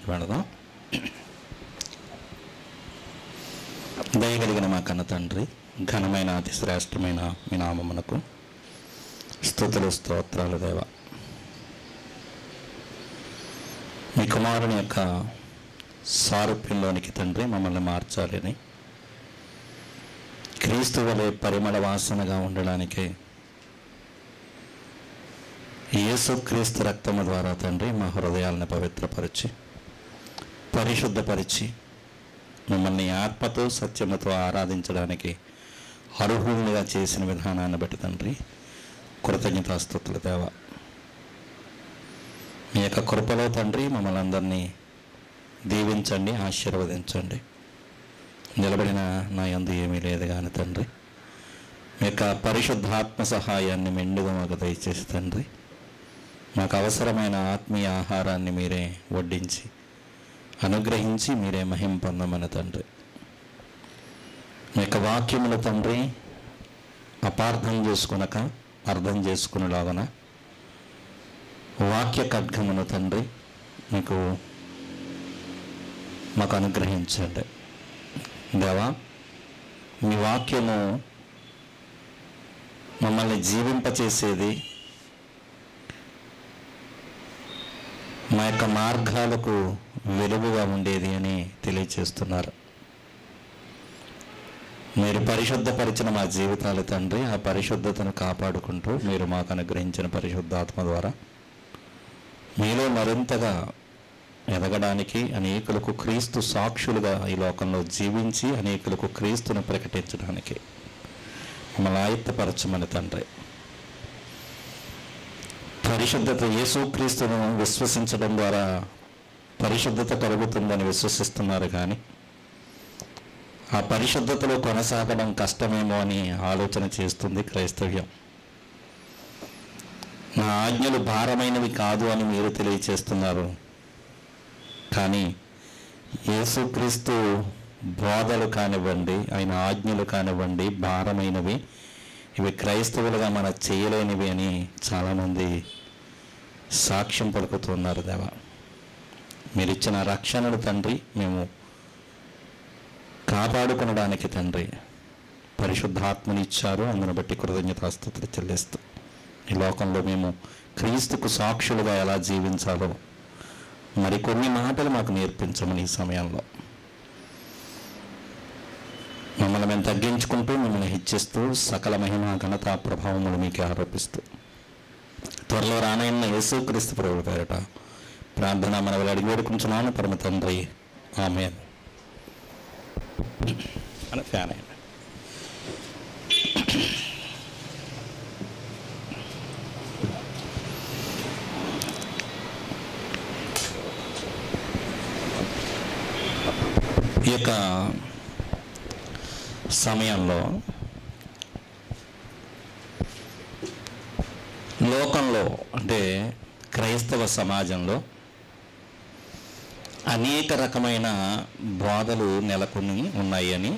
ప్రార్థనలోకి వెళదాం. దయగలిగిన మా కన్న తండ్రి, ఘనమైన అతి శ్రేష్టమైన మీ నామమునకు స్తుతులు స్తోత్రాలు దేవ. మీ కుమారుని యొక్క సారూప్యంలోనికి తండ్రి మమ్మల్ని మార్చాలని, క్రీస్తు వలె పరిమళ వాసనగా ఉండడానికి యేసుక్రీస్తు రక్తము ద్వారా తండ్రి మా హృదయాలను పవిత్రపరిచి పరిశుద్ధపరిచి మిమ్మల్ని ఆత్మతో సత్యముతో ఆరాధించడానికి అర్హులుగా చేసిన విధానాన్ని బట్టి తండ్రి కృతజ్ఞతాస్తుతులు దేవ. మీ యొక్క కృపలో తండ్రి మమ్మల్ని అందరినీ దీవించండి, ఆశీర్వదించండి. నిలబడిన నా యందు ఏమీ లేదు కానీ తండ్రి మీ యొక్క పరిశుద్ధాత్మ సహాయాన్ని మెండుగా మాకు దయచేసి తండ్రి మాకు అవసరమైన ఆత్మీయ ఆహారాన్ని మీరే వడ్డించి అనుగ్రహించి మీరే మహిమ పొందమని తండ్రి. మీ యొక్క వాక్యములు తండ్రి అపార్థం చేసుకునక అర్థం చేసుకునేలాగన వాక్య ఖడ్గమును తండ్రి మాకు అనుగ్రహించండి దేవా. మీ వాక్యము మమ్మల్ని జీవింపచేసేది, మా యొక్క మార్గాలకు వెలుగుగా ఉండేది అని తెలియచేస్తున్నారు. మీరు పరిశుద్ధపరిచిన మా జీవితాలు తండ్రి, ఆ పరిశుద్ధతను కాపాడుకుంటూ మీరు మాకు అనుగ్రహించిన పరిశుద్ధాత్మ ద్వారా మీలో మరింతగా ఎదగడానికి, అనేకులకు క్రీస్తు సాక్షులుగా ఈ లోకంలో జీవించి అనేకులకు క్రీస్తును ప్రకటించడానికి మమ్మల్ని ఆయుత్తపరచమని తండ్రి. పరిశుద్ధత, యేసుక్రీస్తును విశ్వసించడం ద్వారా పరిశుద్ధత కలుగుతుందని విశ్వసిస్తున్నారు కానీ ఆ పరిశుద్ధతలో కొనసాగడం కష్టమేమో అని ఆలోచన చేస్తుంది క్రైస్తవ్యం. నా ఆజ్ఞలు భారమైనవి కాదు అని మీరు తెలియచేస్తున్నారు, కానీ యేసుక్రీస్తు బోధలు కానివ్వండి, ఆయన ఆజ్ఞలు కానివ్వండి భారమైనవి, ఇవి క్రైస్తవులుగా మన చేయలేనివి అని చాలామంది సాక్ష్యం పలుకుతున్నారు దేవా. మీరు ఇచ్చిన రక్షణను తండ్రి మేము కాపాడుకునడానికి తండ్రి పరిశుద్ధాత్మని ఇచ్చారు. అందును బట్టి కృతజ్ఞతాస్తుతులు చెల్లిస్తూ ఈ లోకంలో మేము క్రీస్తుకు సాక్షులుగా ఎలా జీవించాలో మరికొన్ని మాటలు మాకు నేర్పించమని ఈ సమయంలో మమ్మల్ని మేము తగ్గించుకుంటూ మిమ్మల్ని హెచ్చిస్తూ సకల మహిమ ఘనత ప్రభావములు మీకే ఆరోపిస్తూ త్వరలో రానయ్య యేసుక్రీస్తు ప్రభువు పేరట ప్రార్థన మనవలు అడిగి వేడుకుంటున్నాను పరమ తండ్రి, ఆమేన్. ఫ్యాన్ అయ్యండి. ఈ యొక్క సమయంలో లోకంలో అంటే క్రైస్తవ సమాజంలో అనేక రకమైన బోధలు నెలకొని ఉన్నాయని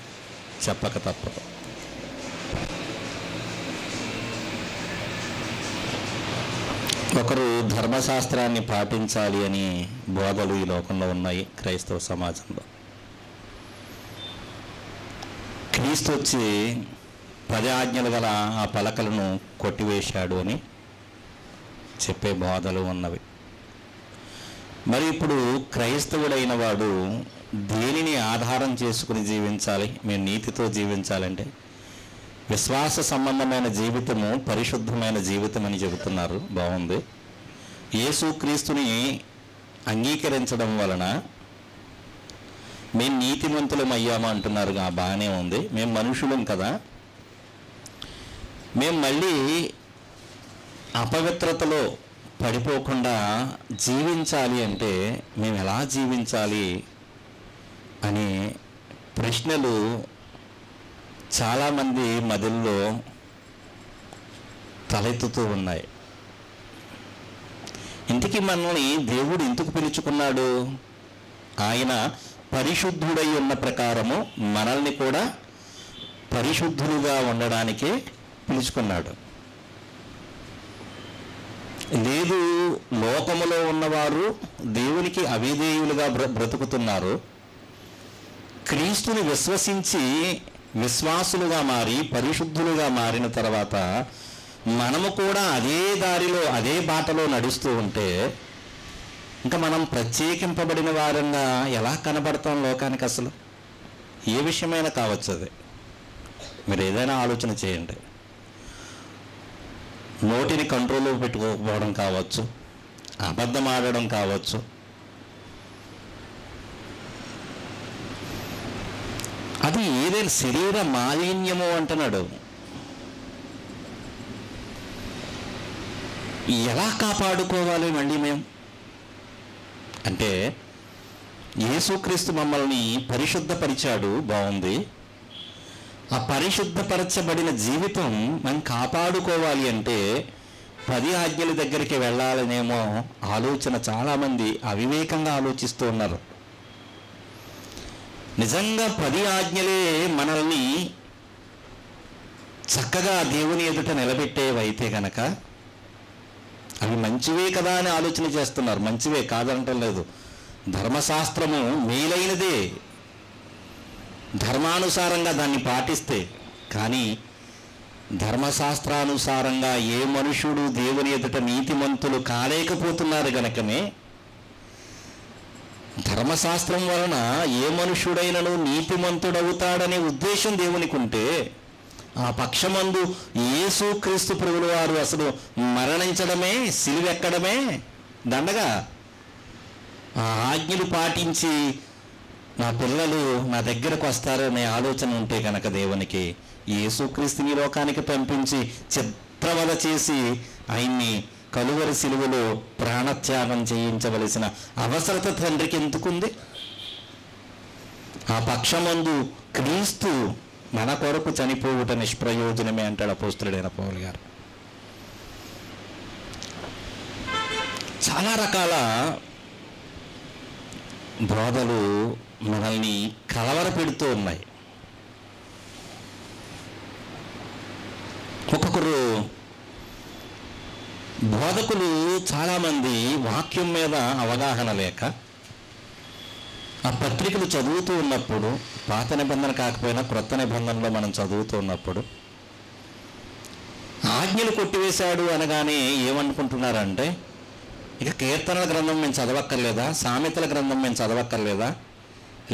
చెప్పక తప్పదు. ఒకరు ధర్మశాస్త్రాన్ని పాటించాలి అని బోధలు ఈ లోకంలో ఉన్నాయి క్రైస్తవ సమాజంలో. క్రీస్తు వచ్చి 10 ఆజ్ఞలు గల ఆ పలకలను కొట్టివేశాడు అని చెప్పే బోధలు ఉన్నవి. మరి ఇప్పుడు క్రైస్తవుడైన వాడు దేనిని ఆధారం చేసుకుని జీవించాలి? మేము నీతితో జీవించాలంటే విశ్వాస సంబంధమైన జీవితము పరిశుద్ధమైన జీవితం అని చెబుతున్నారు, బాగుంది. యేసుక్రీస్తుని అంగీకరించడం వలన మేము నీతిమంతులం అయ్యామా అంటున్నారు, బాగానే ఉంది. మేము మనుషులం కదా, మేము మళ్ళీ అపవిత్రతలో పడిపోకుండా జీవించాలి అంటే మేము ఎలా జీవించాలి అనే ప్రశ్నలు చాలామంది మదిల్లో తలెత్తుతూ ఉన్నాయి. ఇంటికి మనల్ని దేవుడు ఎందుకు పిలుచుకున్నాడు? ఆయన పరిశుద్ధుడై ఉన్న ప్రకారము మనల్ని కూడా పరిశుద్ధులుగా ఉండడానికే పిలుచుకున్నాడు. లేదు, లోకములో ఉన్నవారు దేవునికి అవిధేయులుగా బ్రతుకుతున్నారు. క్రీస్తుని విశ్వసించి విశ్వాసులుగా మారి పరిశుద్ధులుగా మారిన తర్వాత మనము కూడా అదే దారిలో అదే బాటలో నడుస్తూ ఉంటే ఇంకా మనం ప్రత్యేకింపబడిన వారంగా ఎలా కనబడతాం లోకానికి? అసలు ఏ విషయమైనా కావచ్చు, అది మీరు ఏదైనా ఆలోచన చేయండి. నోటిని కంట్రోల్లో పెట్టుకోకపోవడం కావచ్చు, అబద్ధం ఆడడం కావచ్చు, అది ఏదైనా శరీర మాలిన్యము అంటున్నాడు. ఎలా కాపాడుకోవాలి మళ్ళీ మేము అంటే, యేసుక్రీస్తు మమ్మల్ని పరిశుద్ధపరిచాడు, బాగుంది. ఆ పరిశుద్ధపరచబడిన జీవితం మనం కాపాడుకోవాలి అంటే 10 ఆజ్ఞల దగ్గరికి వెళ్ళాలనేమో ఆలోచన చాలామంది అవివేకంగా ఆలోచిస్తూ ఉన్నారు. నిజంగా 10 ఆజ్ఞలే మనల్ని చక్కగా దేవుని ఎదుట నిలబెట్టేవైతే కనుక అవి మంచివే కదా అని ఆలోచన చేస్తున్నారు. మంచివే కాదంటం లేదు, ధర్మశాస్త్రము మేలైనదే ధర్మానుసారంగా దాన్ని పాటిస్తే. కానీ ధర్మశాస్త్రానుసారంగా ఏ మనుషుడు దేవుని ఎదుట నీతిమంతులు కాలేకపోతున్నారు గనకనే ధర్మశాస్త్రం వలన ఏ మనుషుడైనను నీతిమంతుడవుతాడనే ఉద్దేశం దేవునికి ఉంటే ఆ పక్షమందు యేసుక్రీస్తు ప్రభువు వారు అసలు మరణించడమే, సిలువెక్కడమే దండగా. ఆ ఆజ్ఞలు పాటించి నా పిల్లలు నా దగ్గరకు వస్తారనే ఆలోచన ఉంటే కనుక దేవునికి యేసుక్రీస్తుని లోకానికి పంపించి చిత్రవద చేసి ఆయన్ని కలువరి సిలువలో ప్రాణత్యాగం చేయించవలసిన అవసరత తండ్రికి ఎందుకుంది? ఆ పక్షమందు క్రీస్తు మన కొరకు చనిపోవుట నిష్ప్రయోజనమే అంటాడు అపోస్తలుడైన పౌలు గారు. చాలా రకాల బోధలు మనల్ని కలవరపెడుతూ ఉన్నాయి. ఒక్కొక్కరు బోధకులు చాలామంది వాక్యం మీద అవగాహన లేక ఆ పత్రికలు చదువుతూ ఉన్నప్పుడు, పాత నిబంధన కాకపోయినా క్రొత్త నిబంధనలో మనం చదువుతూ ఉన్నప్పుడు ఆజ్ఞలు కొట్టివేశాడు అనగానే ఏమనుకుంటున్నారంటే, ఇక కీర్తనల గ్రంథం మేము చదవక్కర్లేదా, సామెతల గ్రంథం మేము చదవక్కర్లేదా,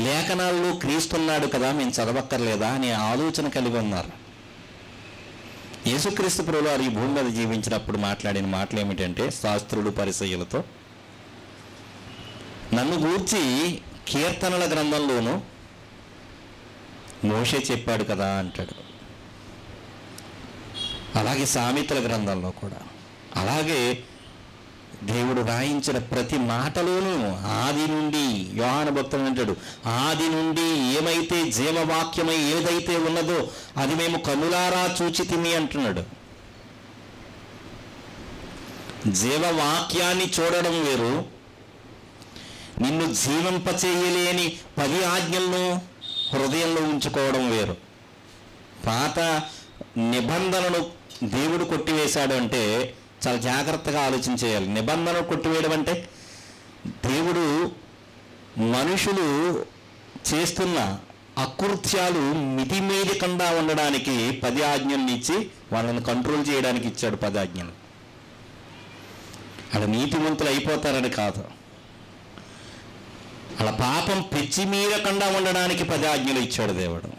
లేఖనాల్లో క్రీస్తున్నాడు కదా మేము చదవక్కర్లేదా అనే ఆలోచన కలిగి ఉన్నారు. యేసుక్రీస్తు ప్రభువు వారు ఈ భూమి మీద జీవించినప్పుడు మాట్లాడిన మాటలు ఏమిటంటే, శాస్త్రులు పరిసయ్యులతో నన్ను గూర్చి కీర్తనల గ్రంథంలోనూ మోషే చెప్పాడు కదా అంటాడు. అలాగే సామెతల గ్రంథంలో కూడా, అలాగే దేవుడు రాయించిన ప్రతి మాటలోనూ ఆది నుండి, యోహాను భక్తుడు అంటాడు, ఆది నుండి ఏమైతే జీవవాక్యమై ఏదైతే ఉన్నదో అది మేము కనులారా చూచితిమి అంటున్నాడు. జీవవాక్యాన్ని చూడడం వేరు, నిన్ను జీవింపచేయలేని 10 ఆజ్ఞలను హృదయంలో ఉంచుకోవడం వేరు. పాత నిబంధనను దేవుడు కొట్టివేశాడు అంటే చాలా జాగ్రత్తగా ఆలోచన చేయాలి. నిబంధన కొట్టివేయడం అంటే దేవుడు మనుషులు చేస్తున్న అకృత్యాలు మితిమీరకుండా ఉండడానికి 10 ఆజ్ఞలను ఇచ్చి వాళ్ళని కంట్రోల్ చేయడానికి ఇచ్చాడు 10 ఆజ్ఞలు. అలా నీతిమంతులు అయిపోతారని కాదు, అలా పాపం పెచ్చిమీరకుండా ఉండడానికి 10 ఆజ్ఞలు ఇచ్చాడు దేవుడు.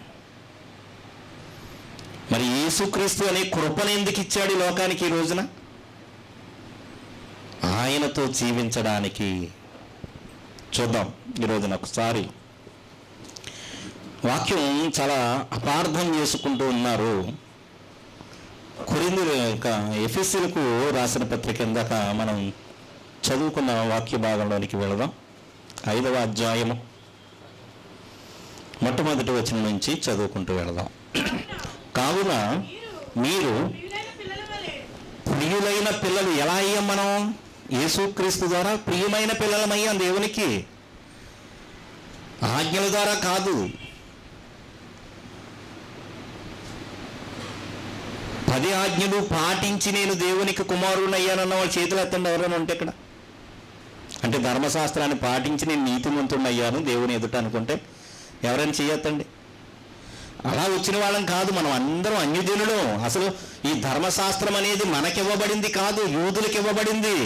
మరి యేసుక్రీస్తు అనే కృపను ఎందుకు ఇచ్చాడు ఈ లోకానికి ఈ రోజున? ఆయనతో జీవించడానికి. చూద్దాం ఈ రోజున ఒకసారి. వాక్యం చాలా అపార్థం చేసుకుంటూ ఉన్నారు. ఎఫెసీయులకు రాసిన పత్రిక కిందక మనం చదువుకున్న వాక్య భాగంలోనికి వెళదాం. 5వ అధ్యాయము మొట్టమొదటి వచనం నుంచి చదువుకుంటూ వెళదాం. కావున మీరు ప్రియులైన పిల్లలు. ఎలా అయ్యాం మనం? యేసుక్రీస్తు ద్వారా ప్రియమైన పిల్లలమయ్యాం దేవునికి, ఆజ్ఞల ద్వారా కాదు. 10 ఆజ్ఞలు పాటించి నేను దేవునికి కుమారుని అయ్యానన్న వాళ్ళ చేతులు ఎత్తండి ఎవరైనా ఉంటే ఇక్కడ. అంటే ధర్మశాస్త్రాన్ని పాటించి నేను నీతిమంతుడిని అయ్యాను దేవుని ఎదుట అనుకుంటే ఎవరైనా చేయొద్దండి. అలా వచ్చిన వాళ్ళం కాదు, మనం అందరం అన్యజనులు. అసలు ఈ ధర్మశాస్త్రం అనేది మనకివ్వబడింది కాదు, యూదులకు ఇవ్వబడింది.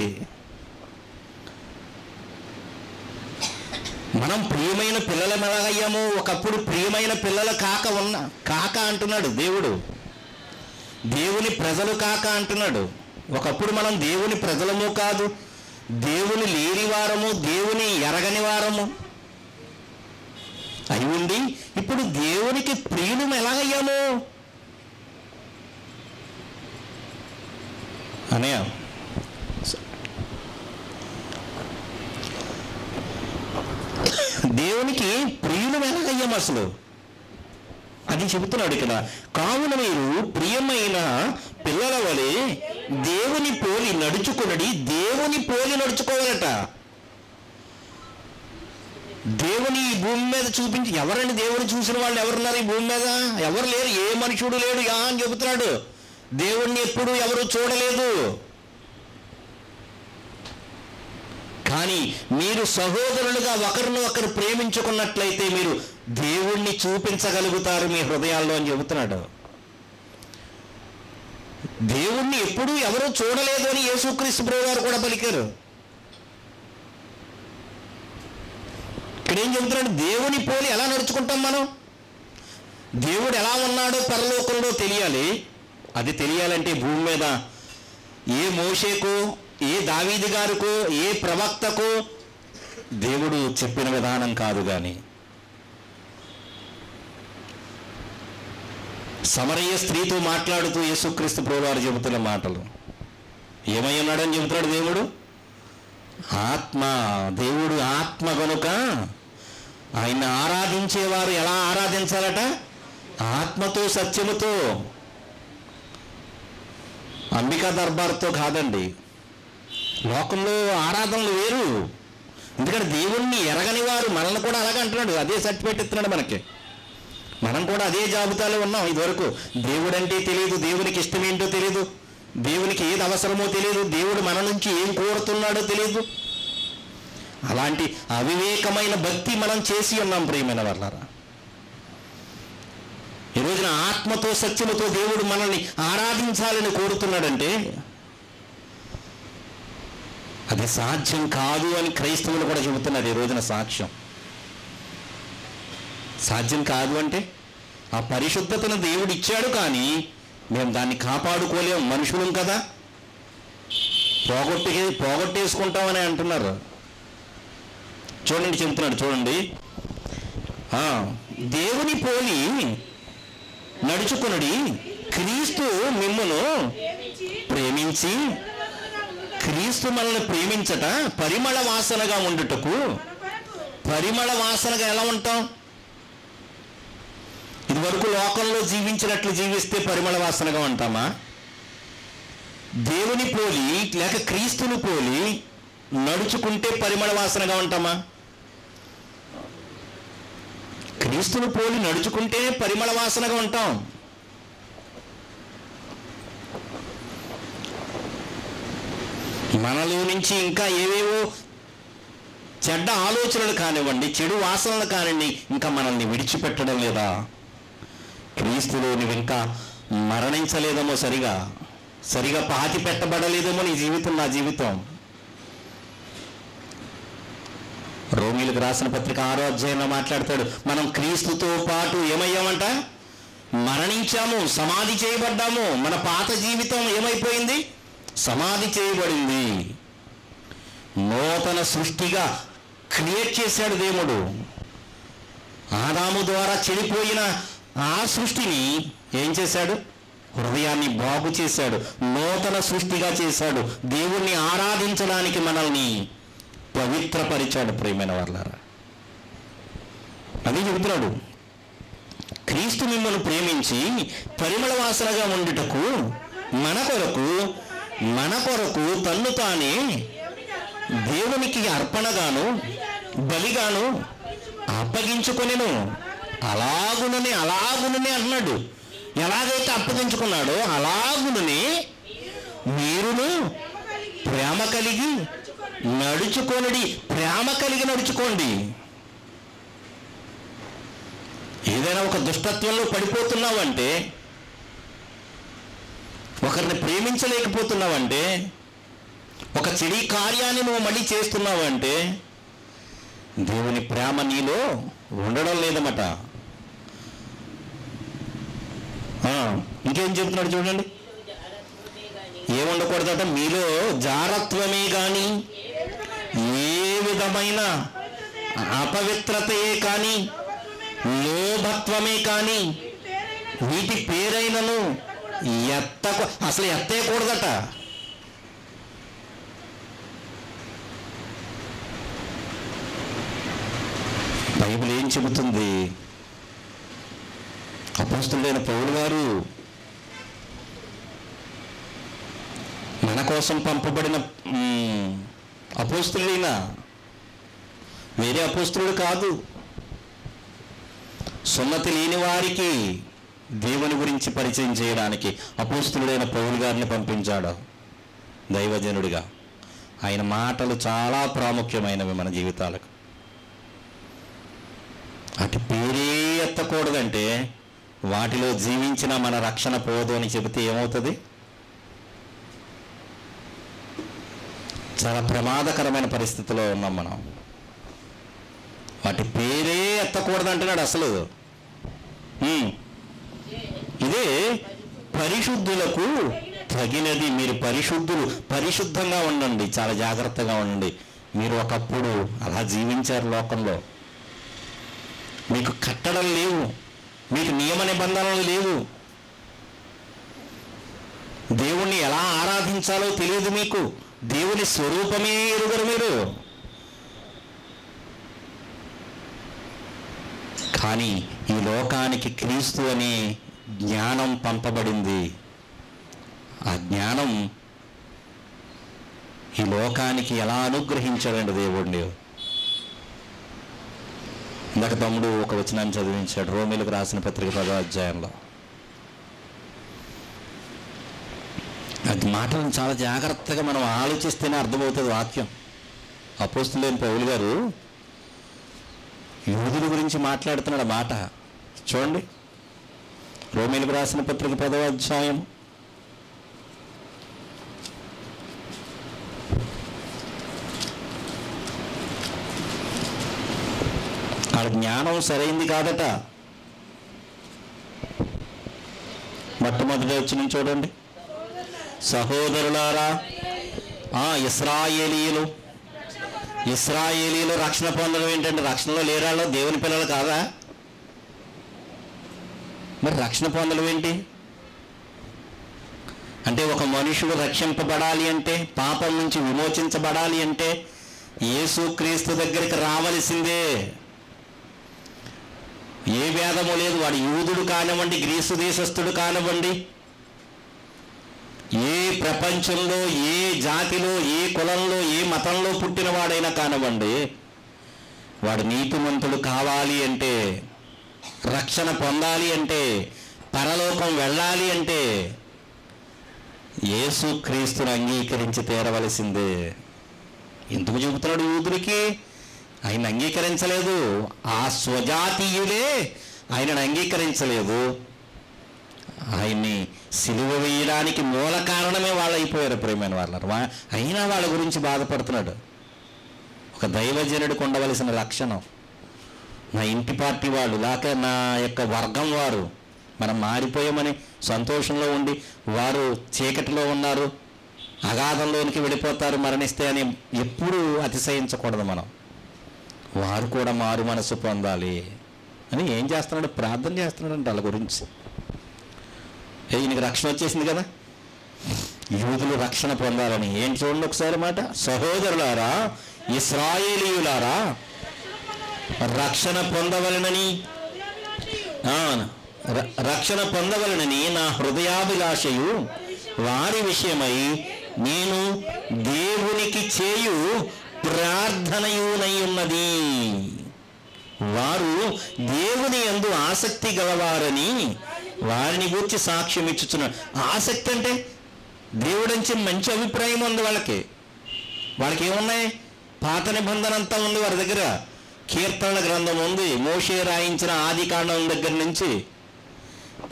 మనం ప్రియమైన పిల్లలం ఎలాగయ్యాము? ఒకప్పుడు ప్రియమైన పిల్లలు కాక అంటున్నాడు దేవుడు, దేవుని ప్రజలు కాక అంటున్నాడు. ఒకప్పుడు మనం దేవుని ప్రజలము కాదు, దేవుని లేని వారము, దేవుని ఎరగని వారము అయి ఉండి ఇప్పుడు దేవునికి ప్రియులం ఎలాగయ్యాము అనే దేవునికి ప్రియులం ఎలాగయ్యాము అసలు అది చెబుతున్నాడు ఇక్కడ. కావున మీరు ప్రియమైన పిల్లల వలె దేవుని పోలి నడుచుకునడి. దేవుని పోలి నడుచుకోవాలట. దేవుని ఈ భూమి మీద చూపించి ఎవరండి దేవుని చూసిన వాళ్ళు ఎవరున్నారు ఈ భూమి మీద? ఎవరు లేరు, ఏ మనుషుడు లేడు అని చెబుతున్నాడు. దేవుణ్ణి ఎప్పుడు ఎవరు చూడలేదు. కానీ మీరు సహోదరులుగా ఒకరిని ఒకరు ప్రేమించుకున్నట్లయితే మీరు దేవుణ్ణి చూపించగలుగుతారు మీ హృదయాల్లో అని చెబుతున్నాడు. దేవుణ్ణి ఎప్పుడూ ఎవరూ చూడలేదు అని యేసుక్రీస్తు ప్రభువు వారు కూడా పలికారు. ఇక్కడ ఏం చెబుతున్నాడు? దేవుని పోలి ఎలా నడుచుకుంటాం మనం? దేవుడు ఎలా ఉన్నాడో పరలోకంలో తెలియాలి. అది తెలియాలంటే భూమి మీద ఏ మోషేకు, ఏ దావీదు గారికో, ఏ ప్రవక్తకు దేవుడు చెప్పిన విధానం కాదు. కానీ సమరయ్య స్త్రీతో మాట్లాడుతూ యేసుక్రీస్తు ప్రభువారు చెబుతున్న మాటలు ఏమై ఉన్నాడని చెబుతున్నాడు దేవుడు? ఆత్మ. దేవుడు ఆత్మ కనుక ఆయన ఆరాధించేవారు ఎలా ఆరాధించాలట? ఆత్మతో సత్యముతో. అంబికా దర్బార్తో కాదండి. లోకంలో ఆరాధనలు వేరు. ఎందుకంటే దేవుణ్ణి ఎరగని వారు మనల్ని కూడా అలాగే అంటున్నాడు. అదే సర్టిఫికేట్ ఇస్తున్నాడు మనకి. మనం కూడా అదే జాబితాలో ఉన్నాం. ఇదివరకు దేవుడు అంటే తెలియదు, దేవునికి ఇష్టం ఏంటో తెలియదు, దేవునికి ఏది అవసరమో తెలియదు, దేవుడు మన నుంచి ఏం కోరుతున్నాడో తెలియదు. అలాంటి అవివేకమైన భక్తి మనం చేసి ఉన్నాం ప్రియమైన వాళ్ళారా. ఈ రోజున ఆత్మతో సత్యముతో దేవుడు మనల్ని ఆరాధించాలని కోరుతున్నాడంటే అది సాధ్యం కాదు అని క్రైస్తవులు కూడా చెబుతున్నారు ఈ రోజున సాక్ష్యం. సాధ్యం కాదు అంటే ఆ పరిశుద్ధతను దేవుడు ఇచ్చాడు, కానీ మేము దాన్ని కాపాడుకోలేము, మనుషులం కదా, పోగొట్టేసుకుంటామని అంటున్నారు. చూడండి చెబుతున్నాడు, చూడండి. దేవుని పోలి నడుచుకునడి. క్రీస్తు మిమ్మును ప్రేమించి, క్రీస్తు మనల్ని ప్రేమించట పరిమళ వాసనగా ఉండుటకు. పరిమళ వాసనగా ఎలా ఉంటాం? ఇదివరకు లోకంలో జీవించినట్లు జీవిస్తే పరిమళ వాసనగా ఉంటామా? దేవుని పోలి లేక క్రీస్తుని పోలి నడుచుకుంటే పరిమళ వాసనగా ఉంటామా? క్రీస్తుని పోలి నడుచుకుంటే పరిమళ వాసనగా ఉంటాం. మనలో నుంచి ఇంకా ఏవేవో చెడ్డ ఆలోచనలు కానివ్వండి, చెడు వాసనలు కానివ్వండి, ఇంకా మనల్ని విడిచిపెట్టడం లేదా? క్రీస్తులో నువ్వు ఇంకా మరణించలేదేమో, సరిగా పాతి పెట్టబడలేదేమో నీ జీవితం, నా జీవితం. రోమీలకు రాసిన పత్రిక 6వ అధ్యాయంలో మాట్లాడతాడు, మనం క్రీస్తుతో పాటు ఏమయ్యామంట? మరణించాము, సమాధి చేయబడ్డాము. మన పాత జీవితం ఏమైపోయింది? సమాధి చేయబడింది. నూతన సృష్టిగా క్రియేట్ చేశాడు దేవుడు. ఆదాము ద్వారా చెడిపోయిన ఆ సృష్టిని ఏం చేశాడు? హృదయాన్ని బాగు చేశాడు, నూతన సృష్టిగా చేశాడు. దేవుణ్ణి ఆరాధించడానికి మనల్ని పవిత్రపరిచాడు ప్రియమైన వాళ్ళారా. అది చెబుతున్నాడు. క్రీస్తు మిమ్మల్ని ప్రేమించి పరిమళ వాసనగా ఉండుటకు మన కొరకు తన్ను తానే దేవునికి అర్పణగాను బలిగాను అప్పగించుకొనెను. అలాగుననే అన్నాడు. ఎలాగైతే అప్పగించుకున్నాడో అలాగునని మీరును ప్రేమ కలిగి నడుచుకోండి. ప్రేమ కలిగి నడుచుకోండి. ఏదైనా ఒక దుష్టత్వంలో పడిపోతున్నావంటే, ఒకరిని ప్రేమించలేకపోతున్నావంటే, ఒక చెడు కార్యాన్ని నువ్వు మళ్ళీ చేస్తున్నావంటే దేవుని ప్రేమ నీలో ఉండడం లేదన్నమాట. ఇంకేం చెప్తున్నాడు చూడండి, ఏముండకూడదట, మీలో జారత్వమే కానీ ఏ విధమైన అపవిత్రతయే కానీ లోభత్వమే కానీ వీటి పేరైనను అసలు ఎత్తేయకూడదట. బైబిల్ ఏం చెబుతుంది? అపోస్తలుడైన పౌలు గారు మన కోసం పంపబడిన అపోస్తలుడైన, వేరే అపోస్తలుడు కాదు, సున్నతి లేని వారికి దేవుని గురించి పరిచయం చేయడానికి అపోస్తలుడైన పౌలు గారిని పంపించాడు దైవజనుడిగా. ఆయన మాటలు చాలా ప్రాముఖ్యమైనవి మన జీవితాలకు. అటు పేరే ఎత్తకూడదంటే వాటిలో జీవించిన మన రక్షణ పోదు అని చెబితే ఏమవుతుంది? చాలా ప్రమాదకరమైన పరిస్థితిలో ఉన్నాం మనం. వాటి పేరే ఎత్తకూడదు అంటున్నాడు. అసలు ఇదే పరిశుద్ధులకు తగినది. మీరు పరిశుద్ధంగా ఉండండి, చాలా జాగ్రత్తగా ఉండండి. మీరు ఒకప్పుడు అలా జీవించారు లోకంలో. మీకు కట్టడలు లేవు, మీకు నియమ నిబంధనలు లేవు, దేవుణ్ణి ఎలా ఆరాధించాలో తెలియదు మీకు, దేవుని స్వరూపమే ఎరుగరు మీరు. కానీ ఈ లోకానికి క్రీస్తు అనే జ్ఞానం పంపబడింది. ఆ జ్ఞానం ఈ లోకానికి ఎలా అనుగ్రహించాడండి దేవుడిని. ఇందాక తమ్ముడు ఒక వచనాన్ని చదివించాడు, రోమీలకు రాసిన పత్రిక 10వ అధ్యాయంలో. అది మాటలను చాలా జాగ్రత్తగా మనం ఆలోచిస్తేనే అర్థమవుతుంది వాక్యం. అపోస్తలుడైన పౌలు గారు యూదుల గురించి మాట్లాడుతున్నాడు. మాట చూడండి, రోమీలకు రాసిన పత్రిక 10వ అధ్యాయం వాళ్ళ జ్ఞానం సరైంది కాదట. మొట్టమొదటి వచ్చిన చూడండి, సహోదరులారా, ఇశ్రాయేలీయులు రక్షణ పొందడం ఏంటంటే, రక్షణలో లేరాళ్ళు దేవుని పిల్లలు కాదా? మరి రక్షణ పొందడం ఏంటి అంటే, ఒక మనుషుడు రక్షింపబడాలి అంటే, పాపం నుంచి విమోచించబడాలి అంటే యేసుక్రీస్తు దగ్గరికి రావలసిందే. ఏ భేదము లేదు. వాడు యూదుడు కానివ్వండి, గ్రీసు దేశస్థుడు కానివ్వండి, ఏ ప్రపంచంలో ఏ జాతిలో ఏ కులంలో ఏ మతంలో పుట్టినవాడైనా కానివ్వండి, వాడు నీతిమంతుడు కావాలి అంటే, రక్షణ పొందాలి అంటే, పరలోకం వెళ్ళాలి అంటే యేసుక్రీస్తుని అంగీకరించి తీరవలసిందే. ఎందుకు చెబుతున్నాడు? యూదుడికి ఆయన అంగీకరించలేదు, ఆ స్వజాతీయులే ఆయనను అంగీకరించలేదు. ఆయన్ని సిలువ వేయడానికి మూల కారణమే వాళ్ళు అయిపోయారు. ప్రేమైన వాళ్ళు అయినా వాళ్ళ గురించి బాధపడుతున్నాడు. ఒక దైవజనుడికి ఉండవలసిన లక్షణం, నా ఇంటి పార్టీ వాళ్ళు లేక నా యొక్క వర్గం వారు మనం మారిపోయామని సంతోషంలో ఉండి, వారు చీకటిలో ఉన్నారు, అగాధంలోనికి వెళ్ళిపోతారు మరణిస్తే అని ఎప్పుడూ అతిశయించకూడదు మనం. వారు కూడా మారు మనసు పొందాలి అని ఏం చేస్తున్నాడు? ప్రార్థన చేస్తున్నాడంట వాళ్ళ గురించి. ఈయనకి రక్షణ వచ్చేసింది కదా, యూదులు రక్షణ పొందాలని. ఏంటి చూడండి ఒకసారి మాట, సహోదరులారా, ఇశ్రాయేలీయులారా, రక్షణ పొందవలనని నా హృదయాభిలాషయు వారి విషయమై నేను దేవునికి చేయు ప్రార్థనయునై ఉన్నది. వారు దేవుని యందు ఆసక్తి గలవారని వారిని గురించి సాక్ష్యం ఇచ్చుచున్నాడు. ఆసక్తి అంటే దేవుడి నుంచి మంచి అభిప్రాయం ఉంది వాళ్ళకి. వాళ్ళకి ఏమున్నాయి? పాత నిబంధన అంతా ఉంది వారి దగ్గర. కీర్తనల గ్రంథం ఉంది, మోషే రాయించిన ఆది కాండం దగ్గర నుంచి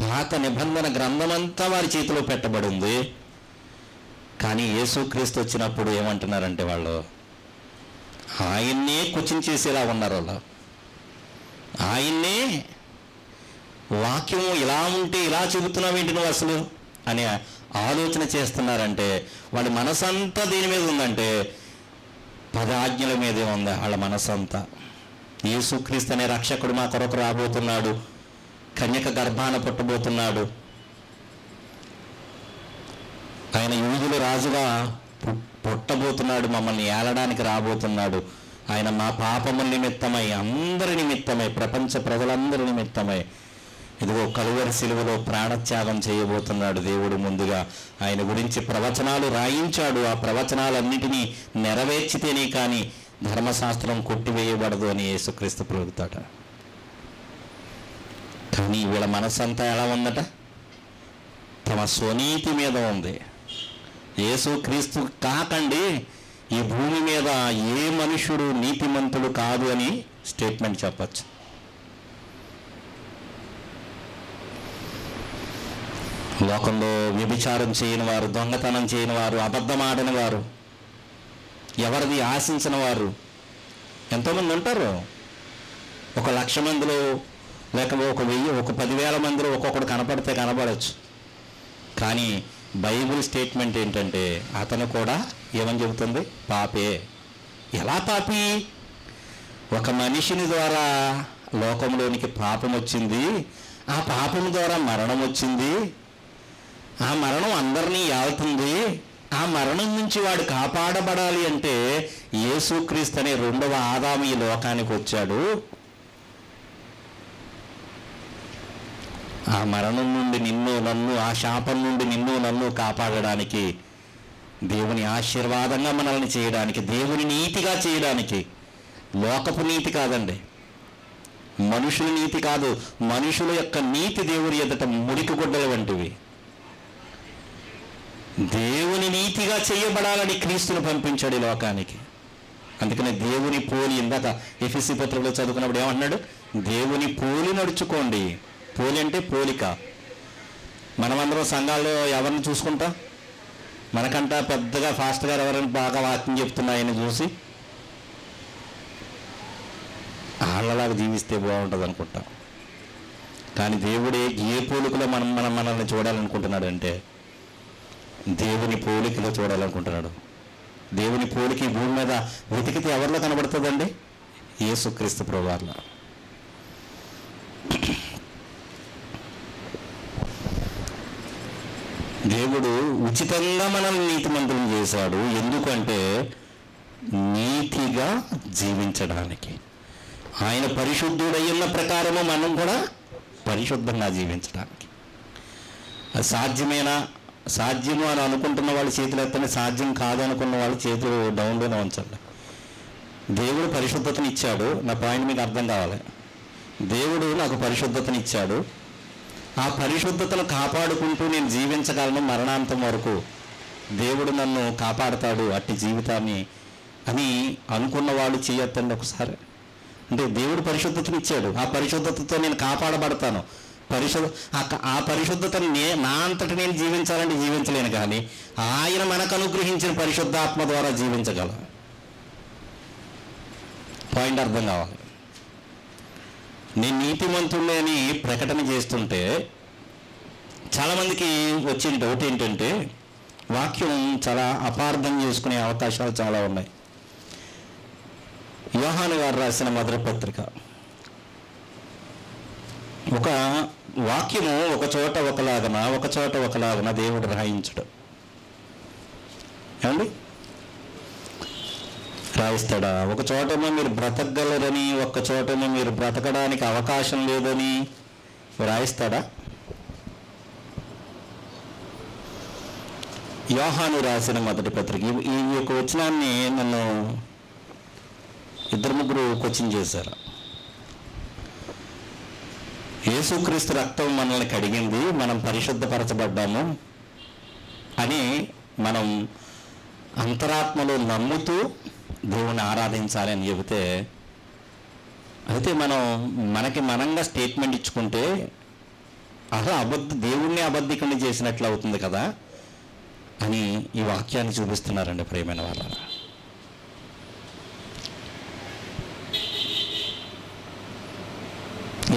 పాత నిబంధన గ్రంథం అంతా వారి చేతిలో పెట్టబడి ఉంది. కానీ యేసుక్రీస్తు వచ్చినప్పుడు ఏమంటున్నారంటే వాళ్ళు ఆయన్నే కుచించేసేలా ఉన్నారు. వాళ్ళు ఆయన్నే వాక్యము ఇలా ఉంటే ఇలా చెబుతున్నావు ఏంటి నువ్వు అసలు అనే ఆలోచన చేస్తున్నారంటే వాళ్ళ మనసంతా దేని మీద ఉందంటే 10 ఆజ్ఞల మీదే ఉంది వాళ్ళ మనసంతా. యేసుక్రీస్తు అనే రక్షకుడు మా కొరకు రాబోతున్నాడు, కన్యక గర్భాన పుట్టబోతున్నాడు, ఆయన యూదుల రాజుగా పుట్టబోతున్నాడు, మమ్మల్ని ఏలడానికి రాబోతున్నాడు, ఆయన మా పాపముల నిమిత్తమై, అందరి నిమిత్తమై, ప్రపంచ ప్రజలందరి నిమిత్తమై ఇదిగో కలువరి సిలువలో ప్రాణత్యాగం చేయబోతున్నాడు. దేవుడు ముందుగా ఆయన గురించి ప్రవచనాలు రాయించాడు. ఆ ప్రవచనాలన్నిటినీ నెరవేర్చితేనే కానీ ధర్మశాస్త్రం కొట్టివేయబడదు అని యేసుక్రీస్తు పలుకుతాడు. కానీ వీళ్ళ మనసంతా ఎలా ఉందట? తమ స్వనీతి మీద ఉంది. యేసుక్రీస్తు కాకండి ఈ భూమి మీద ఏ మనుషుడు నీతిమంతుడు కాదు అని స్టేట్మెంట్ చెప్పచ్చు. లోకంలో వ్యభిచారం చేయని వారు, దొంగతనం చేయని వారు, అబద్ధమాడని వారు, ఎవరిది ఆశించిన వారు ఎంతోమంది ఉంటారు. 1,00,000 మందిలో లేక 1,000, 10,000 మందిలో ఒక్కొక్కడు కనపడితే కనపడచ్చు. కానీ బైబిల్ స్టేట్మెంట్ ఏంటంటే అతను కూడా ఏమని చెబుతుంది? పాపే. ఎలా పాపి? ఒక మనిషిని ద్వారా లోకంలోనికి పాపం వచ్చింది, ఆ పాపం ద్వారా మరణం వచ్చింది, ఆ మరణం అందరినీ ఏలుతుంది. ఆ మరణం నుంచి వాడు కాపాడబడాలి అంటే యేసుక్రీస్తు అనే 2వ ఆదాము ఈ లోకానికి వచ్చాడు. ఆ మరణం నుండి నిన్ను నన్ను, ఆ శాపం నుండి నిన్ను నన్ను కాపాడడానికి, దేవుని ఆశీర్వాదంగా మనల్ని చేయడానికి, దేవుని నీతిగా చేయడానికి. లోకపు నీతి కాదండి, మనుషుల నీతి కాదు. మనుషుల యొక్క నీతి దేవుని ఎదుట మురికి గుడ్డల వంటివి. దేవుని నీతిగా చేయబడాలని క్రీస్తును పంపించాడు ఈ లోకానికి. అందుకని దేవుని పోలి, ఇందాక ఎఫెసీ పత్రికలో చదువుకున్నప్పుడు ఏమన్నాడు? దేవుని పోలి నడుచుకోండి. పోలి అంటే పోలిక. మనమందరం సంఘాల్లో ఎవరిని చూసుకుంటాం? మనకంట పెద్దగా ఫాస్ట్గా ఎవరైనా బాగా వాక్యం చెప్తున్నాయని చూసి వాళ్ళలాగా జీవిస్తే బాగుంటుంది అనుకుంటాం. కానీ దేవుడే ఏ పోలికలో మనల్ని చూడాలనుకుంటున్నాడు అంటే దేవుని పోలికలో చూడాలనుకుంటున్నాడు. దేవుని పోలిక ఈ భూమి మీద వెతికితే ఎవరిలో కనబడుతుందండి? యేసుక్రీస్తు ప్రభువారిలో. దేవుడు ఉచితంగా మనల్ని నీతిమంతులను చేశాడు. ఎందుకంటే నీతిగా జీవించడానికి. ఆయన పరిశుద్ధుడయ్యున్న ప్రకారము మనం కూడా పరిశుద్ధంగా జీవించడానికి. అది సాధ్యమేనా? సాధ్యము అని అనుకుంటున్న వాళ్ళ చేతులు ఎత్తని, సాధ్యం కాదు అనుకున్న వాళ్ళ చేతులు డౌన్లోనే ఉంచండి. దేవుడు పరిశుద్ధతని ఇచ్చాడు. నా పాయింట్ మీకు అర్థం కావాలి. దేవుడు నాకు పరిశుద్ధతని ఇచ్చాడు. ఆ పరిశుద్ధతను కాపాడుకుంటూ నేను జీవించగలను మరణాంతం వరకు. దేవుడు నన్ను కాపాడతాడు అట్టి జీవితాన్ని అని అనుకున్న వాళ్ళు చేయొద్దండి ఒకసారి. అంటే దేవుడు పరిశుద్ధతని ఇచ్చాడు, ఆ పరిశుద్ధతతో నేను కాపాడబడతాను. ఆ పరిశుద్ధతను నా అంతటి నేను జీవించాలంటే జీవించలేను, కానీ ఆయన మనకు అనుగ్రహించిన పరిశుద్ధాత్మ ద్వారా జీవించగలం. పాయింట్ అర్థం కావాలి. నేను నీతిమంతుడిని అని ప్రకటన చేస్తుంటే చాలామందికి వచ్చిన డౌట్ ఏంటంటే వాక్యం చాలా అపార్థం చేసుకునే అవకాశాలు చాలా ఉన్నాయి. యోహాను గారు రాసిన మొదటి పత్రిక, ఒక వాక్యము ఒక చోట ఒకలాగన దేవుడు రాయించడు. ఏమండి? రాయిస్తాడా? ఒక చోటేమో మీరు బ్రతకగలరని, ఒక్క చోటేమో మీరు బ్రతకడానికి అవకాశం లేదని రాయిస్తాడా? యోహాను రాసిన మొదటి పత్రిక, ఈ యొక్క వచనాన్ని నన్ను 2-3 కోచింగ్ చేశారు. యేసుక్రీస్తు రక్తం మనల్ని కడిగింది, మనం పరిశుద్ధపరచబడ్డాము అని మనం అంతరాత్మలో నమ్ముతూ దేవుణ్ణి ఆరాధించాలి అని చెబితే, అయితే మనం మనకి మనంగా స్టేట్మెంట్ ఇచ్చుకుంటే అసలు దేవుణ్ణి అబద్ధికుని చేసినట్లు అవుతుంది కదా అని ఈ వాక్యాన్ని చూపిస్తున్నారండి ప్రియమైన వాళ్ళారా.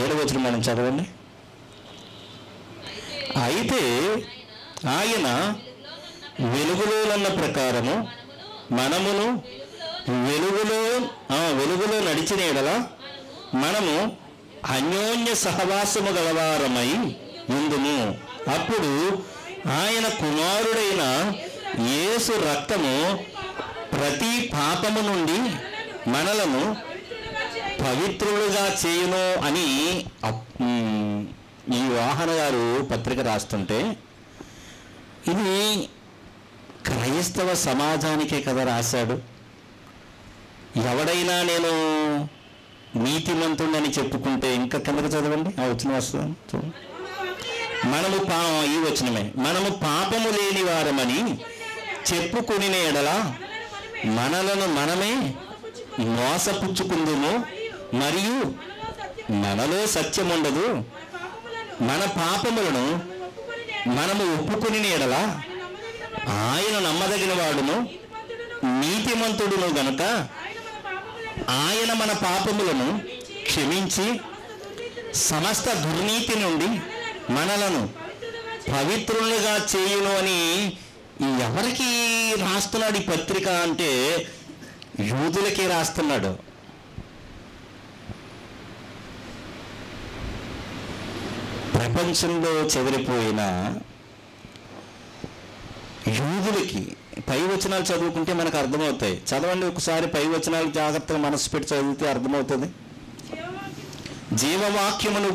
ఏడవ వచనం మనం చదవండి. అయితే ఆయన వెలుగులోనున్న ప్రకారము మనమును వెలుగులో నడిచిన ఎడల మనము అన్యోన్య సహవాసము గలవారమై ఉందుము. అప్పుడు ఆయన కుమారుడైన యేసు రక్తము ప్రతి పాపము నుండి మనలను పవిత్రులుగా చేయును అని ఈ యోహాను గారు పత్రిక రాస్తుంటే, ఇది క్రైస్తవ సమాజానికే కదా రాశాడు. ఎవడైనా నేను నీతిమంతుడని చెప్పుకుంటే, ఇంకా కిందకి చదవండి, వచ్చిన వస్తుంది చూడండి. ఈ వచనమే, మనము పాపము లేని వారమని చెప్పుకుని ఎడల మనలను మనమే మోసపుచ్చుకుందుము, మరియు మనలో సత్యం ఉండదు. మన పాపములను మనము ఒప్పుకుని ఎడల ఆయన నమ్మదగిన వాడును నీతిమంతుడును గనుక ఆయన మన పాపములను క్షమించి సమస్త దుర్నీతి నుండి మనలను పవిత్రులుగా చేయును అని ఎవరికి రాస్తున్నాడు ఈ పత్రిక అంటే, యూదులకే రాస్తున్నాడు. ప్రపంచంలో చెదిరిపోయిన యూదులకి పై వచనాలు చదువుకుంటే మనకు అర్థమవుతాయి. చదవండి ఒకసారి, పై వచనాలు జాగ్రత్తగా మనసు పెట్టి చదివితే అర్థమవుతుంది. జీవవాక్యమును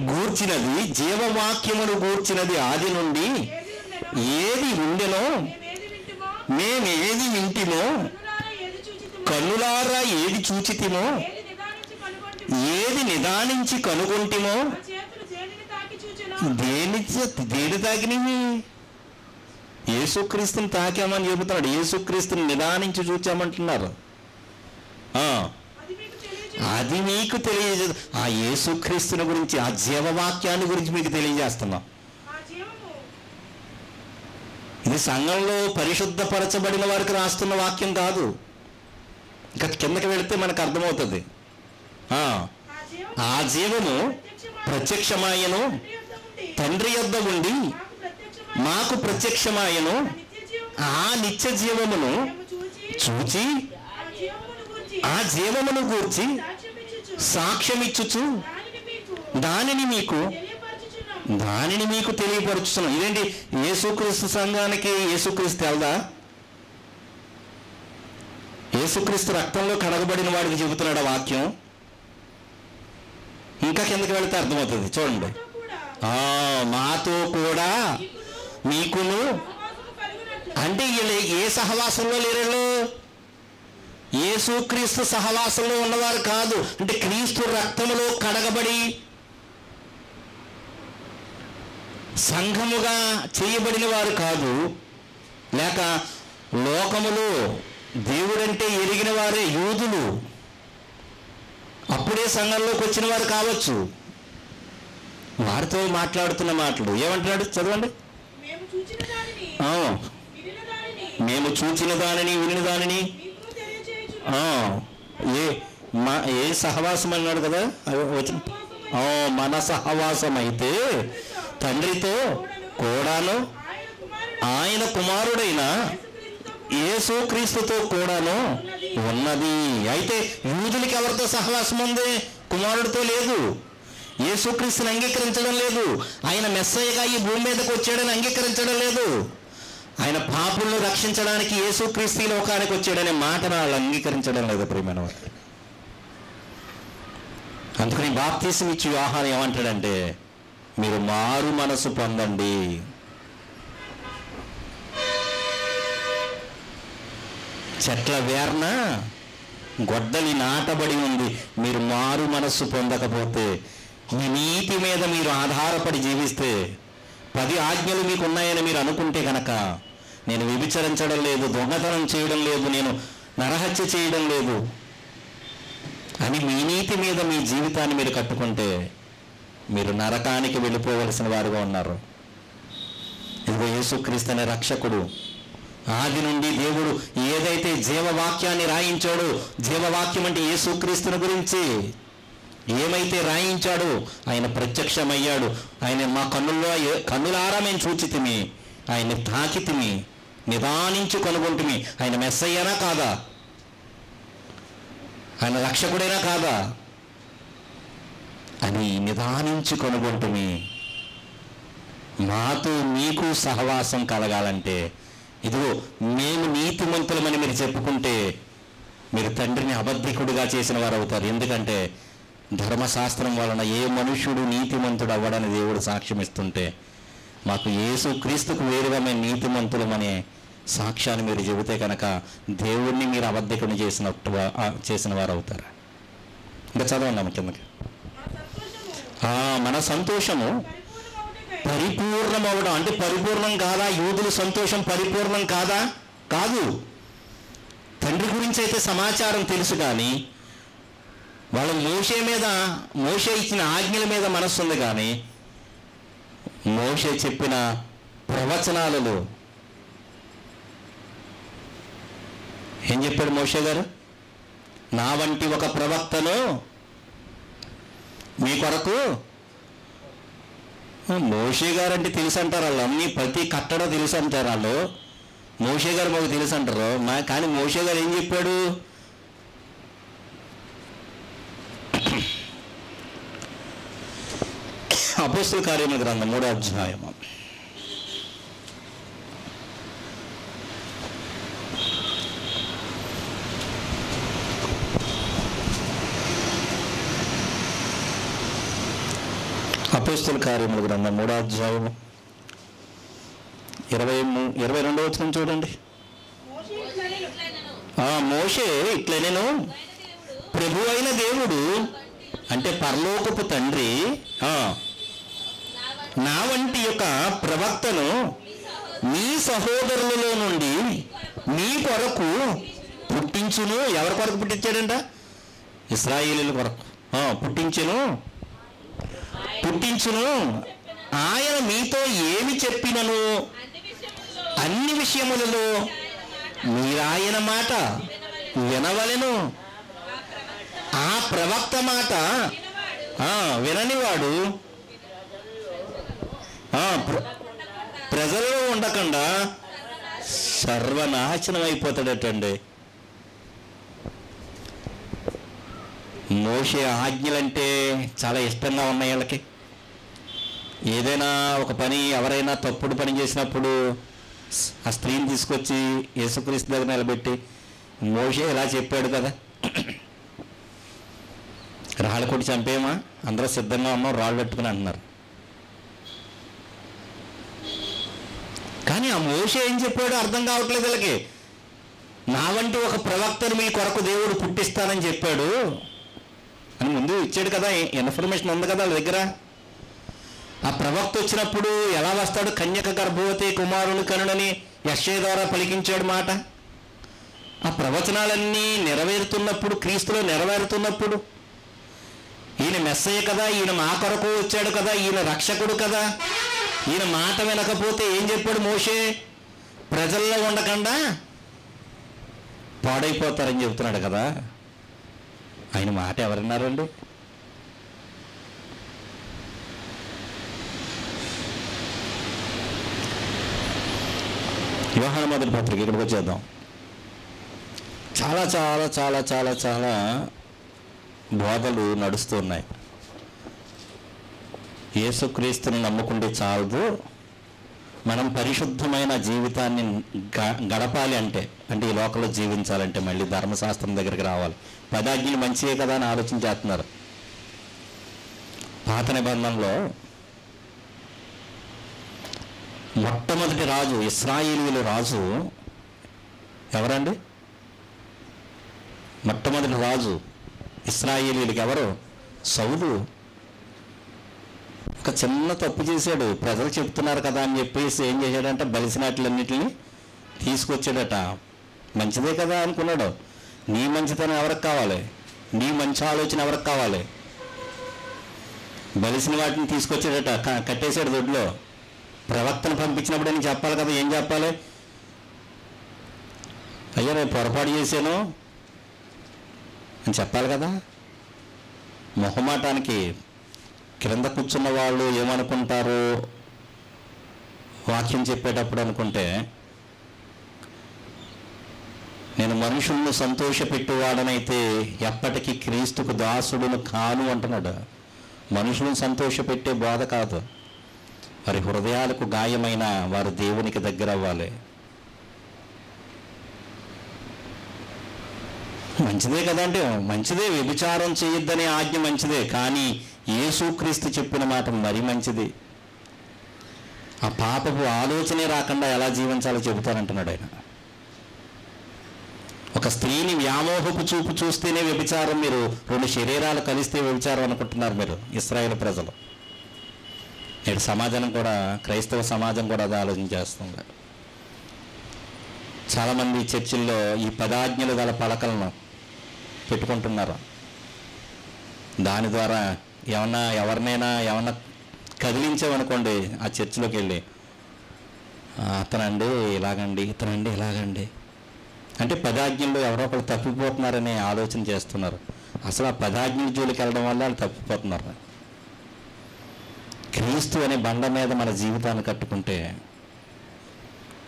గూర్చినది జీవవాక్యమును గూర్చినది ఆది నుండి ఏది ఉండెనో, మేమేది వింటిమో, కన్నులారా ఏది చూచితిమో, ఏది నిదానించి కనుగొంటిమో, దేని తాకినవి? యేసుక్రీస్తుని తాకామని చెబుతున్నాడు. యేసుక్రీస్తుని నిదానించి చూచామంటున్నారు. అది మీకు తెలియజేది. ఆ యేసుక్రీస్తుని గురించి, ఆ జీవవాక్యాన్ని గురించి మీకు తెలియజేస్తున్నాం. ఇది సంఘంలో పరిశుద్ధపరచబడిన వారికి రాస్తున్న వాక్యం కాదు. ఇంకా కిందకి వెళితే మనకు అర్థమవుతుంది. ఆ జీవము ప్రత్యక్షమాయను, తండ్రి యొద్ద ఉండి మాకు ప్రత్యక్షమాయను. ఆ నిత్య జీవమును చూచి ఆ జీవమును గూర్చి సాక్ష్యమిచ్చుచు దానిని మీకు తెలియపరుచుతున్నాం. ఇదేంటి, యేసుక్రీస్తు సంఘానికి యేసుక్రీస్తు తెలదా? యేసుక్రీస్తు రక్తంలో కడగబడిన వాడికి చెబుతున్నాడు ఆ వాక్యం. ఇంకా కిందకి వెళితే అర్థమవుతుంది. చూడండి, మాతో కూడా మీకును అంటే ఏ సహవాసంలో లేరు? యేసుక్రీస్తు సహవాసంలో ఉన్నవారు కాదు. అంటే క్రీస్తు రక్తములో కడగబడి సంఘముగా చేయబడిన వారు కాదు. లేక లోకములో దేవుడంటే ఎరిగిన వారే యూదులు, అప్పుడే సంఘంలోకి వచ్చిన వారు కావచ్చు. వారితో మాట్లాడుతున్న మాటలు ఏమంటున్నాడు చదవండి. మేము చూచిన దానిని వినిన దానిని ఏ సహవాసం అన్నాడు కదా వచ్చిన. మన సహవాసం అయితే తండ్రితో కూడాను ఆయన కుమారుడైన యేసుక్రీస్తుతో కూడాను ఉన్నది. అయితే యూదులకి ఎవరితో సహవాసం ఉంది? కుమారుడితో లేదు. యేసుక్రీస్తుని అంగీకరించడం లేదు. ఆయన మెస్సయ్యగా ఈ భూమి మీదకి వచ్చాడని అంగీకరించడం లేదు. ఆయన పాపులను రక్షించడానికి యేసుక్రీస్తు లోకానికి వచ్చాడనే మాటను వాళ్ళు అంగీకరించడం లేదు ప్రియమైన వారు. అందుకని బాప్తీసం ఇచ్చి యోహాను ఏమంటాడంటే, మీరు మారు మనసు పొందండి. చెట్ల వేర్న గొడ్డలి నాటబడి ఉంది. మీరు మారు మనస్సు పొందకపోతే, మీ నీతి మీద మీరు ఆధారపడి జీవిస్తే, 10 ఆజ్ఞలు మీకు ఉన్నాయని మీరు అనుకుంటే కనుక, నేను వ్యభిచరించడం లేదు, దొంగతనం చేయడం లేదు, నేను నరహత్య చేయడం లేదు అని మీ నీతి మీద మీ జీవితాన్ని మీరు కట్టుకుంటే, మీరు నరకానికి వెళ్ళిపోవలసిన వారుగా ఉన్నారు. ఇదిగో యేసుక్రీస్తు అనే రక్షకుడు ఆది నుండి దేవుడు ఏదైతే జీవవాక్యాన్ని రాయించాడో, జీవవాక్యం అంటే యేసుక్రీస్తుని గురించి ఏమైతే రాయించాడో ఆయన ప్రత్యక్షమయ్యాడు. ఆయన మా కన్నులారా మేము చూచితిమి, ఆయన్ని తాకితిమి, నిదానించి కనుగొంటిమి. ఆయన మెస్సయ్యనా కాదా? ఆయన రక్షకుడైనా కాదా అని నిదానించి కనుగొంటిమి. మాతో మీకు సహవాసం కలగాలంటే, ఇదిగో మేము నీతిమంతులమని మీరు చెప్పుకుంటే, మీరు తండ్రిని అబద్ధికుడిగా చేసిన వారు అవుతారు. ఎందుకంటే ధర్మశాస్త్రం వలన ఏ మనుష్యుడు నీతిమంతుడు అవ్వడని దేవుడు సాక్ష్యం ఇస్తుంటే, మాకు యేసుక్రీస్తుకు వేరుగా మేము నీతిమంతులమనే సాక్ష్యాన్ని మీరు చెబితే కనుక దేవుణ్ణి మీరు అబద్ధికుడిని చేసిన వారు అవుతారు. ఇంకా చదవండి కిందకి. మన సంతోషము పరిపూర్ణమవడం అంటే పరిపూర్ణం కాదా? యూదుల సంతోషం పరిపూర్ణం కాదా? కాదు. తండ్రి గురించి అయితే సమాచారం తెలుసు, కానీ వాళ్ళ మోషే ఇచ్చిన ఆజ్ఞల మీద మనస్సు ఉంది. కానీ మోషే చెప్పిన ప్రవచనాలలో ఏం చెప్పాడు మోషే గారు? నా వంటి ఒక ప్రవక్తను మీ కొరకు. మోషే గారు అంటే తెలుసు అంటారు వాళ్ళు, అన్ని ప్రతి కట్టడ తెలుసు అంటారు వాళ్ళు. మోషే గారు మాకు తెలుసు అంటారు. కానీ మోషే గారు ఏం చెప్పాడు? అపోస్తలుల కార్యముల గ్రంథం 3వ అధ్యాయము. అపోస్తలుల కార్యముల గ్రంథం 3వ అధ్యాయము 22వ వచనం చూడండి. మోషే ఇట్లనెను, ప్రభు అయిన దేవుడు అంటే పరలోకపు తండ్రి నా వంటి యొక్క ప్రవక్తను మీ సహోదరులలో నుండి మీ కొరకు పుట్టించును. ఎవరి కొరకు పుట్టించాడంట? ఇశ్రాయేలీయుల కొరకు పుట్టించును. ఆయన మీతో ఏమి చెప్పినను అన్ని విషయములలో మీరాయన మాట వినవలెను. ఆ ప్రవక్త మాట విననివాడు ప్రజల్లో ఉండకుండా సర్వనాశనం అయిపోతాడటండి. మోషే ఆజ్ఞలంటే చాలా ఇష్టంగా ఉన్నాయి వాళ్ళకి. ఏదైనా ఒక పని, ఎవరైనా తప్పుడు పని చేసినప్పుడు ఆ స్త్రీని తీసుకొచ్చి యేసుక్రీస్తు దగ్గర నిలబెట్టి, మోషే ఇలా చెప్పాడు కదా, రాళ్ళు కొట్టి చంపేమా, అందరూ సిద్ధంగా ఉన్నాం, రాళ్ళు పెట్టుకుని అంటున్నారు. కానీ ఆ మోషే ఏం చెప్పాడో అర్థం కావట్లేదు వీళ్ళకి. నా వంటి ఒక ప్రవక్తను మీ కొరకు దేవుడు పుట్టిస్తానని చెప్పాడు అని ముందు ఇచ్చాడు కదా, ఇన్ఫర్మేషన్ ఉంది కదా వాళ్ళ దగ్గర. ఆ ప్రవక్త వచ్చినప్పుడు ఎలా వస్తాడు? కన్యక గర్భవతి కుమారుని కనుడని యెషయా ద్వారా పలికించాడు మాట. ఆ ప్రవచనాలన్నీ నెరవేరుతున్నప్పుడు, క్రీస్తులో నెరవేరుతున్నప్పుడు, ఈయన మెస్సయ్య కదా, ఈయన మా కొరకు వచ్చాడు కదా, ఈయన రక్షకుడు కదా, ఈయన మాట వినకపోతే ఏం చెప్పాడు మోషే? ప్రజల్లో ఉండకుండా పాడైపోతారని చెబుతున్నాడు కదా. ఆయన మాట ఎవరన్నారండి? యోహాను మొదటి పత్రిక, ఇక్కడికి వచ్చేద్దాం. చాలా చాలా చాలా చాలా చాలా బోధలు నడుస్తున్నాయి. యేసుక్రీస్తుని నమ్ముకుంటే చాలదు, మనం పరిశుద్ధమైన జీవితాన్ని గడపాలి అంటే ఈ లోకంలో జీవించాలంటే మళ్ళీ ధర్మశాస్త్రం దగ్గరికి రావాలి. 10 ఆజ్ఞలు మంచివే కదా అని ఆలోచించేస్తున్నారు. పాత నిబంధనలో మొట్టమొదటి రాజు, ఇశ్రాయేలీయుల రాజు ఎవరండి? మొట్టమొదటి రాజు ఇశ్రాయేలీయులకి ఎవరు? సౌలు. ఒక చిన్న తప్పు చేశాడు, ప్రజలు చెప్తున్నారు కదా అని చెప్పేసి ఏం చేశాడంటే బలిసినట్లన్నిటిని తీసుకొచ్చాడట. మంచిదే కదా అనుకున్నాడు. నీ మంచితనం ఎవరికి కావాలి? నీ మంచి ఆలోచన ఎవరికి కావాలి? బలిసిన వాటిని తీసుకొచ్చాడట, కట్టేశాడు దొడ్లో. ప్రవక్తను పంపించినప్పుడు నేను చెప్పాలి కదా, ఏం చెప్పాలి? అయ్యా నేను పొరపాటు చేశాను అని చెప్పాలి కదా. మొహమాటానికి క్రింద కూర్చున్న వాళ్ళు ఏమనుకుంటారు వాక్యం చెప్పేటప్పుడు అనుకుంటే, నేను మనుషులను సంతోషపెట్టువాడనైతే ఎప్పటికీ క్రీస్తుకు దాసుడును కాను అంటున్నాడు. మనుషులను సంతోషపెట్టే బోధ కాదు. వారి హృదయాలకు గాయమైన వారు దేవునికి దగ్గర అవ్వాలి. మంచిదే కదా అంటే మంచిదే, వ్యభిచారం చేయొద్దనే ఆజ్ఞ మంచిదే, కానీ యేసుక్రీస్తు చెప్పిన మాట మరీ మంచిది. ఆ పాపపు ఆలోచనే రాకుండా ఎలా జీవించాలో చెబుతానంటున్నాడు ఆయన. ఒక స్త్రీని వ్యామోహపు చూపు చూస్తేనే వ్యభిచారం, మీరు రెండు శరీరాలు కలిస్తే వ్యభిచారం అనుకుంటున్నారు మీరు ఇశ్రాయేలు ప్రజలు. నేడు సమాజం కూడా, క్రైస్తవ సమాజం కూడా అది ఆలోచన చేస్తుంది. చాలామంది చర్చిల్లో ఈ పదాజ్ఞలు గల పలకలను పెట్టుకుంటున్నారు. దాని ద్వారా ఎవరినైనా కదిలించామనుకోండి, ఆ చర్చిలోకి వెళ్ళి అతనండి ఇలాగండి, ఇతనండి ఇలాగండి అంటే పదాజ్ఞల్లో ఎవరో ఒకరు తప్పిపోతున్నారనే ఆలోచన చేస్తున్నారు. అసలు ఆ పదాజ్ఞల జోలికి వెళ్ళడం వల్ల వాళ్ళు తప్పిపోతున్నారు. క్రీస్తు అనే బండ మీద మన జీవితాన్ని కట్టుకుంటే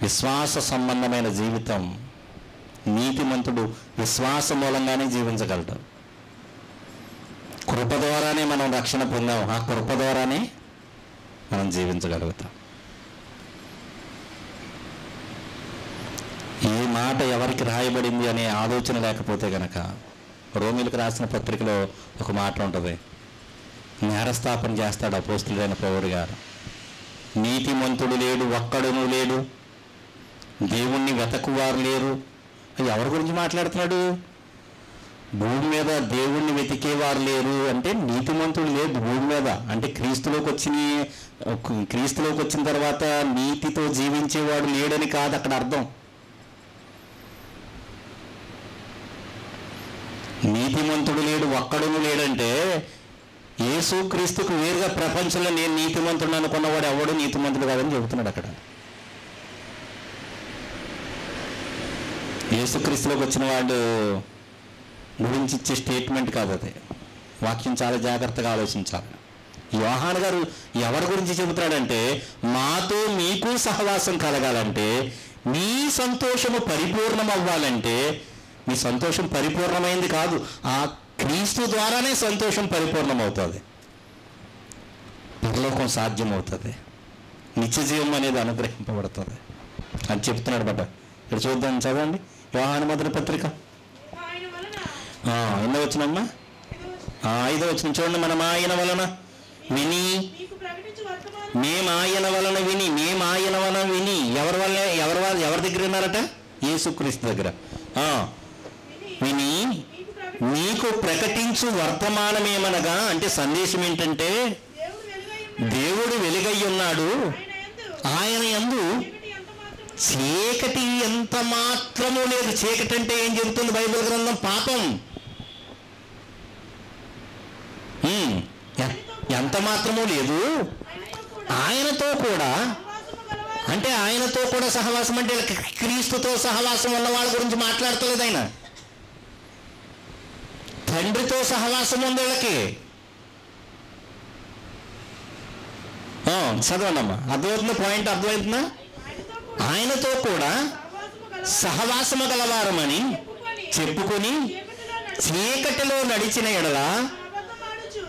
విశ్వాస సంబంధమైన జీవితం, నీతిమంతుడు విశ్వాస మూలంగానే జీవించగలడు. కృప ద్వారానే మనం రక్షణ పొందాం, ఆ కృప ద్వారానే మనం జీవించగలుగుతాం. ఈ మాట ఎవరికి రాయబడింది అనే ఆలోచన లేకపోతే గనక, రోమీలకు రాసిన పత్రికలో ఒక మాట ఉంటుంది, నేరస్థాపన చేస్తాడు అపోస్తులుడైన పౌలు గారు. నీతిమంతుడు లేడు, ఒక్కడును లేడు, దేవుణ్ణి వెతకువారు లేరు. ఎవరి గురించి మాట్లాడుతున్నాడు? భూమి మీద దేవుణ్ణి వెతికేవారు లేరు అంటే నీతిమంతుడు లేదు భూమి మీద. అంటే క్రీస్తులోకి వచ్చిన తర్వాత నీతితో జీవించేవాడు లేడని కాదు అక్కడ అర్థం. నీతిమంతుడు లేడు, ఒక్కడును లేడంటే యేసుక్రీస్తుకు వేరుగా ప్రపంచంలో నేను నీతిమంతుడు అనుకున్నవాడు ఎవడు నీతిమంతుడు కాదని చెబుతున్నాడు అక్కడ. యేసుక్రీస్తులోకి వచ్చిన వాడు గురించి ఇచ్చే స్టేట్మెంట్ కాదు అది. వాక్యం చాలా జాగ్రత్తగా ఆలోచించాలి. యోహాను గారు ఎవరి గురించి చెబుతున్నాడంటే, మాతో మీకు సహవాసం కలగాలంటే, మీ సంతోషము పరిపూర్ణం అవ్వాలంటే, మీ సంతోషం పరిపూర్ణమైంది కాదు, ఆ క్రీస్తు ద్వారానే సంతోషం పరిపూర్ణం అవుతుంది, పరలోకం సాధ్యమవుతుంది, నిత్యజీవం అనేది అనుగ్రహింపబడుతుంది అని చెప్తున్నాడు బట్ట. ఇక్కడ చూద్దాం, చదవండి యోహాను మొదటి పత్రిక 8వ వచనమ్మా, 5వ వచనం చూడండి. మనం ఆయన వలన విని, మేము ఆయన వలన విని ఎవరి దగ్గర ఉన్నారట? యేసుక్రీస్తు దగ్గర. విని మీకు ప్రకటించు వర్తమానమేమనగా, అంటే సందేశం ఏంటంటే దేవుడు వెలుగై ఉన్నాడు, ఆయన యందు చీకటి ఎంత మాత్రము లేదు. చీకటి అంటే ఏం చెబుతుంది బైబిల్ గ్రంథం? పాపం. ఎంత మాత్రము లేదు, ఆయనతో కూడా, అంటే ఆయనతో కూడా సహవాసం అంటే క్రీస్తుతో సహవాసం ఉన్న వాళ్ళ గురించి మాట్లాడతలేదు ఆయన. తండ్రితో సహవాసం ఉంది వీళ్ళకి. చదవండి అమ్మా, అర్థమవుతుందా? పాయింట్ అర్థమవుతుందా? ఆయనతో కూడా సహవాసము గలవారమని చెప్పుకొని చీకటిలో నడిచిన ఎడల,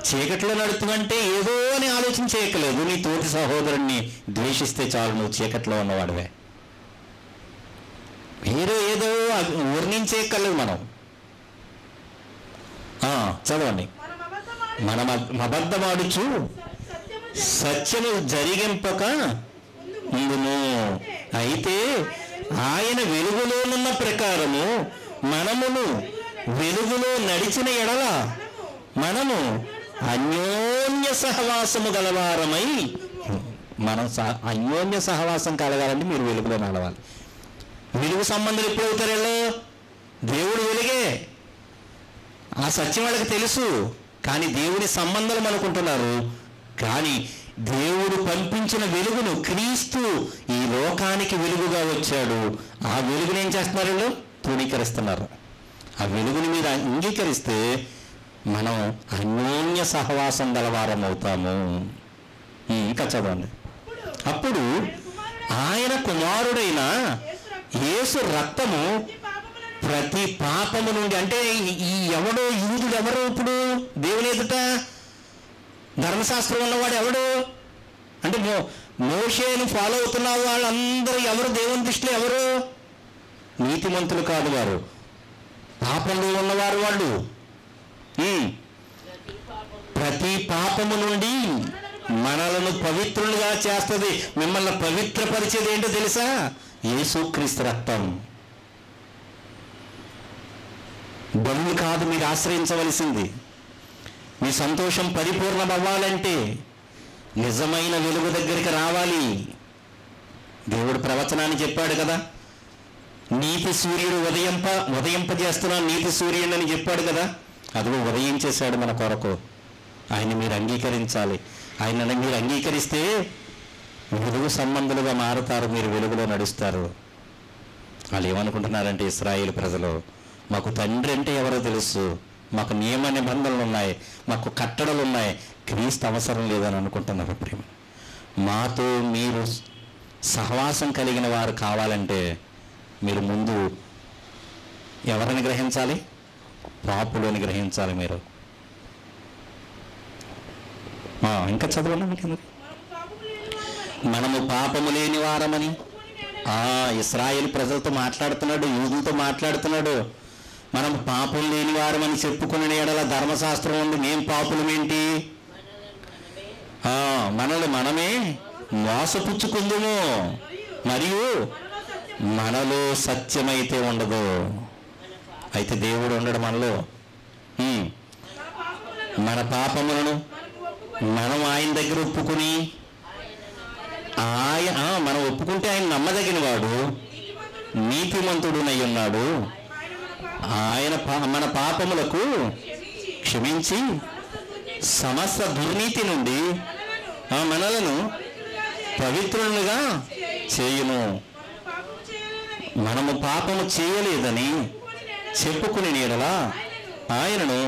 చీకటిలో నడుతుందంటే ఏదో అని ఆలోచన చేయక్కలేదు. నీ తోటి సహోదరుణ్ణి ద్వేషిస్తే చాలు, నువ్వు చీకటిలో ఉన్నవాడివే. వేరే ఏదో వర్ణించేయక్కర్లేదు మనం. చదవండి. మనం అబద్ధమాడుచు సత్యము జరిగింపక ఉండును. అయితే ఆయన వెలుగులోనున్న ప్రకారము మనమును వెలుగులో నడిచిన ఎడల మనము అన్యోన్య సహవాసము గలవారమై, మనం అన్యోన్య సహవాసం కలగాలంటే మీరు వెలుగులో నడవాలి. వెలుగు సంబంధాలు ఎప్పుడు అవుతారు? వీళ్ళు దేవుడు వెలుగే, ఆ సత్యం వాళ్ళకి తెలుసు, కానీ దేవుడి సంబంధాలు అనుకుంటున్నారు. కానీ దేవుడు పంపించిన వెలుగును, క్రీస్తు ఈ లోకానికి వెలుగుగా వచ్చాడు, ఆ వెలుగుని ఏం చేస్తున్నారు? వీళ్ళు తృణీకరిస్తున్నారు. ఆ వెలుగుని మీరు అంగీకరిస్తే మనం అన్యోన్య సహవాసం గలవారం అవుతాము. ఇంకా చదవండి. అప్పుడు ఆయన కుమారుడైన యేసు రక్తము ప్రతి పాపము నుండి, అంటే ఈ ఎవడో యూదుడు ఎవరు ఇప్పుడు దేవుని ఎదుట ధర్మశాస్త్రం ఉన్నవాడు ఎవడు అంటే మోషేను ఫాలో అవుతున్న వాళ్ళందరూ ఎవరు దేవుని దృష్టిలో? ఎవరు? నీతిమంతులు కాదు వారు, పాపంలో ఉన్నవారు వాళ్ళు. ప్రతి పాపము నుండి మనలను పవిత్రులుగా చేస్తుంది. మిమ్మల్ని పవిత్రపరిచేది ఏంటో తెలుసా? యేసుక్రీస్తు రక్తం. బలులు కాదు మీరు ఆశ్రయించవలసింది. మీ సంతోషం పరిపూర్ణం అవ్వాలంటే నిజమైన వెలుగు దగ్గరికి రావాలి. దేవుడు ప్రవచనాన్ని చెప్పాడు కదా, నీతి సూర్యుడు ఉదయింపజేస్తున్నాను నీతి సూర్యుడు అని చెప్పాడు కదా. అదిగో ఉదయించేశాడు మన కొరకు. ఆయన్ని మీరు అంగీకరించాలి. ఆయనని మీరు అంగీకరిస్తే వెలుగు సంబంధులుగా మారుతారు, మీరు వెలుగులో నడుస్తారు. వాళ్ళు ఏమనుకుంటున్నారంటే ఇశ్రాయేలు ప్రజలు, మాకు తండ్రి అంటే ఎవరో తెలుసు, మాకు నియమ నిబంధనలు ఉన్నాయి, మాకు కట్టడలు ఉన్నాయి, క్రీస్తు అవసరం లేదని అనుకుంటున్నారు. ప్రేమ, మాతో మీరు సహవాసం కలిగిన వారు కావాలంటే మీరు ముందు ఎవరిని గ్రహించాలి? పాపులని గ్రహించాలి మీరు. ఇంకా చదవండి మీకు. మనము పాపము లేని వారమని ఇశ్రాయేలు ప్రజలతో మాట్లాడుతున్నాడు, యూదులతో మాట్లాడుతున్నాడు. మనం పాపం లేని వారమని చెప్పుకునే ఎడల ధర్మశాస్త్రం ఉంది, మేం పాపులమేంటి? మనల్ని మనమే మోసపుచ్చుకుందుము, మరియు మనలో సత్యమైతే ఉండదు. అయితే దేవుడు ఉండడు మనలో. మన పాపములను మనం ఆయన దగ్గర ఒప్పుకుని, మనం ఒప్పుకుంటే ఆయన నమ్మదగిన వాడు, నీతిమంతుడునై ఉన్నాడు. ఆయన మన పాపములకు క్షమించి సమస్త దుర్నీతి నుండి మనలను పవిత్రులుగా చేయును. మనము పాపము చేయలేదని చెప్పుకుని నీడలా ఆయనను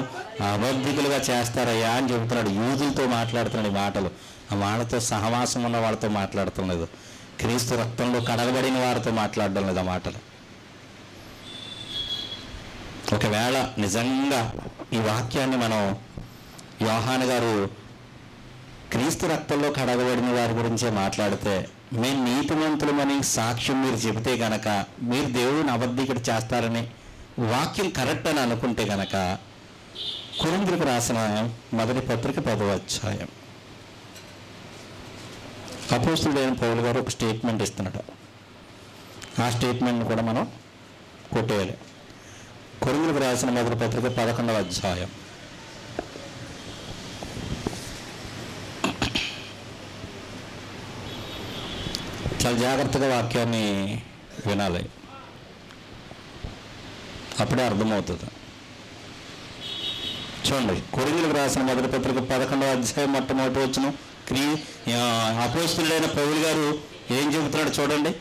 అబద్ధికులుగా చేస్తారయ్యా అని చెబుతున్నాడు. యూదులతో మాట్లాడుతున్నాడు ఈ మాటలు. ఆ వాళ్ళతో సహవాసం ఉన్న వాళ్ళతో మాట్లాడుతున్నది, క్రీస్తు రక్తంలో కడగబడిన వారితో మాట్లాడడం లేదు ఆ మాటలు. ఒకవేళ నిజంగా ఈ వాక్యాన్ని మనం యోహాను గారు క్రీస్తు రక్తంలో కడగబడిన వారి గురించే మాట్లాడితే, మేము నీతిమంతులమని సాక్ష్యం మీరు చెబితే గనక మీరు దేవుడిని అబద్ధికుడు చేస్తారని వాక్యం కరెక్ట్ అని అనుకుంటే గనక కొరింథీయులకు రాసిన మొదటి పత్రిక 10వ అధ్యాయం అపోస్తలుడైన పౌలు గారు ఒక స్టేట్మెంట్ ఇస్తున్నాడు. ఆ స్టేట్మెంట్ని కూడా మనం కొట్టేయాలి. కొరింథీయులకు రాసిన మొదటి పత్రిక 11వ అధ్యాయం చాలా జాగ్రత్తగా వాక్యాన్ని వినాలి, అప్పుడే అర్థమవుతుంది. చూడండి, కొరింథీయులకు రాసిన మొదటి పత్రిక 11వ అధ్యాయం మొట్టమొదటి వచనం. అపోస్తలుడైన పౌలు గారు ఏం చెబుతున్నాడు చూడండి.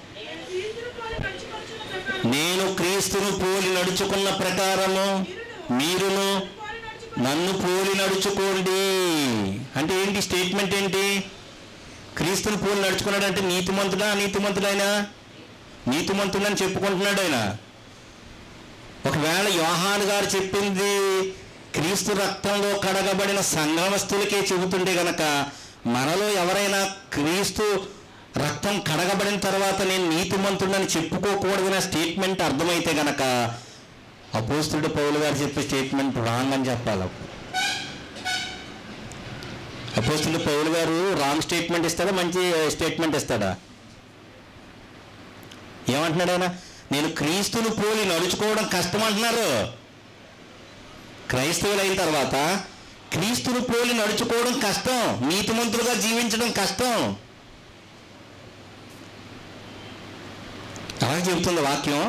నేను క్రీస్తును పోలి నడుచుకున్న ప్రకారము మీరును నన్ను పోలి నడుచుకోండి. అంటే ఏంటి స్టేట్మెంట్ ఏంటి? క్రీస్తుని పోలి నడుచుకున్నాడు అంటే నీతిమంతుడా అనీతిమంతుడైనా? నీతిమంతుడని చెప్పుకుంటున్నాడు ఆయన. ఒకవేళ యోహాను గారు చెప్పింది క్రీస్తు రక్తంలో కడగబడిన సంఘమస్తులకే చెబుతుంటే గనక మనలో ఎవరైనా క్రీస్తు రక్తం కడగబడిన తర్వాత నేను నీతిమంతుడని చెప్పుకోకూడదనే స్టేట్మెంట్ అర్థమైతే గనక అపోస్తలుడు పౌలు గారు చెప్పే స్టేట్మెంట్ రాంగ్ అని చెప్పాలి. అపోస్తలుడు పౌలు గారు రాంగ్ స్టేట్మెంట్ ఇస్తాడా, మంచి స్టేట్మెంట్ ఇస్తాడా? ఏమంటున్నాడు ఆయన? నేను క్రీస్తును పోలి నడుచుకోవడం కష్టం అంటున్నారు. క్రైస్తవులైన తర్వాత క్రీస్తును పోలి నడుచుకోవడం కష్టం, నీతిమంతులుగా జీవించడం కష్టం. అలాగే చెబుతుంది వాక్యం.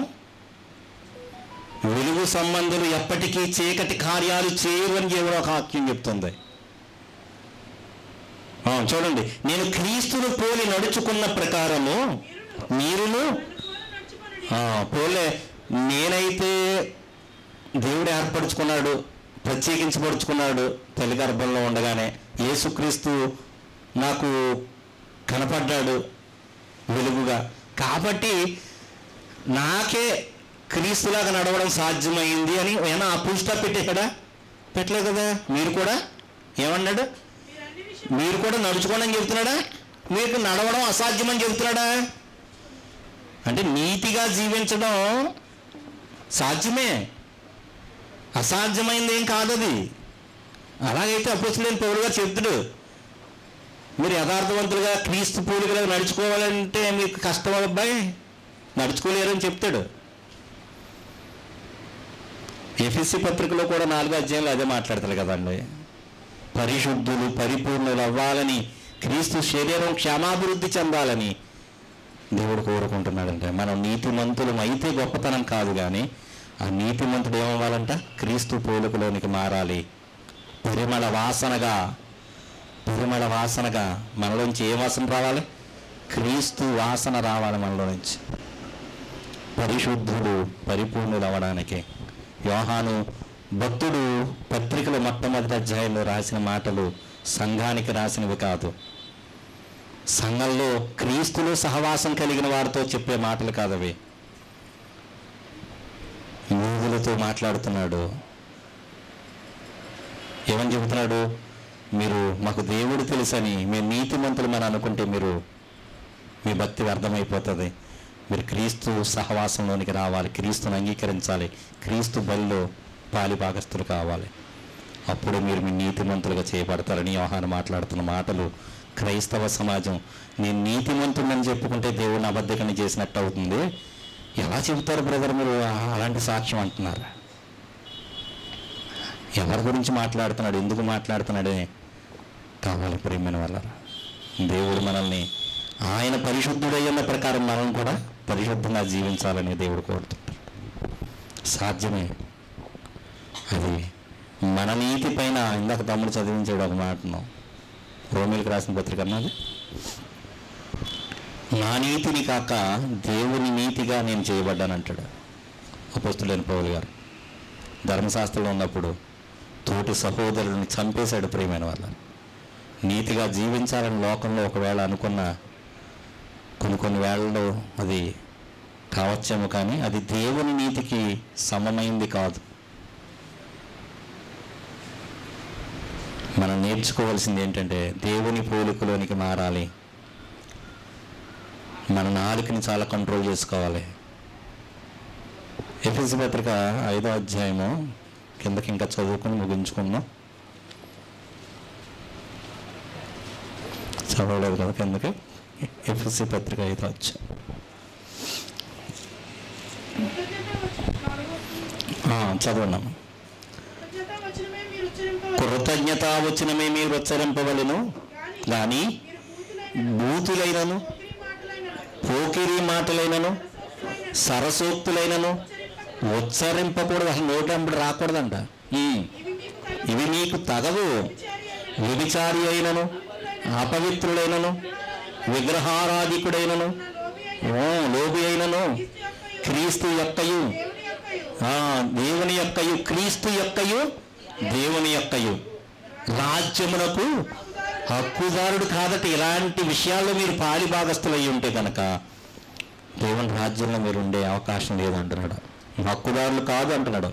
వెలుగు సంబంధులు ఎప్పటికీ చీకటి కార్యాలు చేయరు అని దేవుడు ఒక వాక్యం చెప్తుంది. చూడండి, నేను క్రీస్తును పోలి నడుచుకున్న ప్రకారము మీరును పోలే. నేనైతే దేవుడు ఏర్పరచుకున్నాడు, ప్రత్యేకించబడుచుకున్నాడు తల్లి గర్భంలో ఉండగానే. యేసుక్రీస్తు నాకు కనపడ్డాడు వెలుగుగా, కాబట్టి నాకే క్రీస్తులాగా నడవడం సాధ్యమైంది అని ఏమన్నా ఆ పుల్ స్టాప్ పెట్టేశాడా? పెట్టలేదు కదా. మీరు కూడా ఏమన్నాడు? మీరు కూడా నడుచుకోండి అని చెబుతున్నాడా? మీకు నడవడం అసాధ్యమని చెబుతున్నాడా? అంటే నీతిగా జీవించడం సాధ్యమే, అసాధ్యమైంది ఏం కాదు అది. అలాగైతే అపోస్తలుడైన పౌలు గారు చెప్తాడు, మీరు యథార్థవంతులుగా క్రీస్తు పోలికగా నడుచుకోవాలంటే మీకు కష్టం అబ్బాయి, నడుచుకోలేరని చెప్తాడు. ఎఫెసీ పత్రికలో కూడా 4వ అధ్యాయంలో అదే మాట్లాడతారు కదండి. పరిశుద్ధులు పరిపూర్ణులు అవ్వాలని, క్రీస్తు శరీరం క్షేమాభివృద్ధి చెందాలని దేవుడు కోరుకుంటున్నాడంటే. మనం నీతిమంతులం అయితే గొప్పతనం కాదు, కానీ ఆ నీతిమంతుడు ఏమవ్వాలంట? క్రీస్తు పోలికలోనికి మారాలి. పరిమళ వాసనగా మనలోంచి ఏ వాసన రావాలి? క్రీస్తు వాసన రావాలి మనలో నుంచి. పరిశుద్ధుడు పరిపూర్ణులు అవ్వడానికి యోహాను భక్తుడు పత్రికలో మొట్టమొదటి అధ్యాయంలో రాసిన మాటలు సంఘానికి రాసినవి కాదు, సంఘంలో క్రీస్తులో సహవాసం కలిగిన వారితో చెప్పే మాటలు కాదవి. యూదులతో మాట్లాడుతున్నాడు. ఏమని చెబుతున్నాడు? మీరు మాకు దేవుడు తెలుసని, మేము నీతిమంతులమని అనుకుంటే మీ భక్తి వ్యర్థమైపోతుంది. మీరు క్రీస్తు సహవాసంలోనికి రావాలి, క్రీస్తుని అంగీకరించాలి, క్రీస్తు బలిలో పాలిభాగస్తులు కావాలి. అప్పుడు మీరు మీ నీతిమంతులుగా చేయబడతారని యోహాను మాట్లాడుతున్న మాటలు క్రైస్తవ సమాజం నేను నీతిమంతుడని చెప్పుకుంటే దేవుడిని అబద్ధకని చేసినట్టు అవుతుంది. ఎలా చెబుతారు బ్రదర్ మీరు అలాంటి సాక్ష్యం అంటున్నారు? ఎవరి గురించి మాట్లాడుతున్నాడు, ఎందుకు మాట్లాడుతున్నాడే కావాలి ప్రియమైన వల్ల. దేవుడు మనల్ని ఆయన పరిశుద్ధుడయ్యన్న ప్రకారం మనం కూడా పరిశుద్ధంగా జీవించాలని దేవుడు కోరుతుంటారు. సాధ్యమే అది. మన నీతి పైన ఇందాక తమ్ముడు చదివించాడు ఒక మాటను, రోమీలకు రాసిన పత్రిక అన్నది, నా నీతిని కాక దేవుని నీతిగా నేను చేయబడ్డానంటాడు అపోస్తలుడైన పౌలు గారు. ధర్మశాస్త్రంలో ఉన్నప్పుడు తోటి సహోదరుని చంపేశాడు ప్రియమైన వాళ్ళ. నీతిగా జీవించాలని లోకంలో ఒకవేళ అనుకున్న కొన్ని వేళల్లో అది కావచ్చేమో, కానీ అది దేవుని నీతికి సమమైంది కాదు. మనం నేర్చుకోవాల్సింది ఏంటంటే దేవుని పోలికలోనికి మారాలి. మన నాలుకని చాలా కంట్రోల్ చేసుకోవాలి. ఎఫెసీ పత్రిక 5వ అధ్యాయము కిందకి ఇంకా చదువుకుని ముగించుకుందాం. చదవలేదు కదా కిందకి. ఎఫెసీ పత్రిక 5వ అధ్యాయం చదవన్నాం. కృతజ్ఞతావచనమే మీరు ఉచ్చరింపవలెను, కానీ బూతులైనను పోకిరి మాటలైనను సరసోక్తులైనను ఉచ్చరింపకూడదు. అసలు నోటంబడి రాకూడదంట. ఇవి మీకు తగవు. వ్యభిచారి అయినను అపవిత్రులైనను విగ్రహారాధికుడైనను లోబి అయినను క్రీస్తు యొక్కయు దేవుని యొక్కయు క్రీస్తు యొక్కయు దేవుని యొక్కయు రాజ్యమునకు హక్కుదారుడు కాదట. ఇలాంటి విషయాల్లో మీరు పాలిభాగస్తులయ్యి ఉంటే కనుక దేవుని రాజ్యంలో మీరు ఉండే అవకాశం లేదంటున్నాడు. హక్కుదారులు కాదు అంటున్నాడు.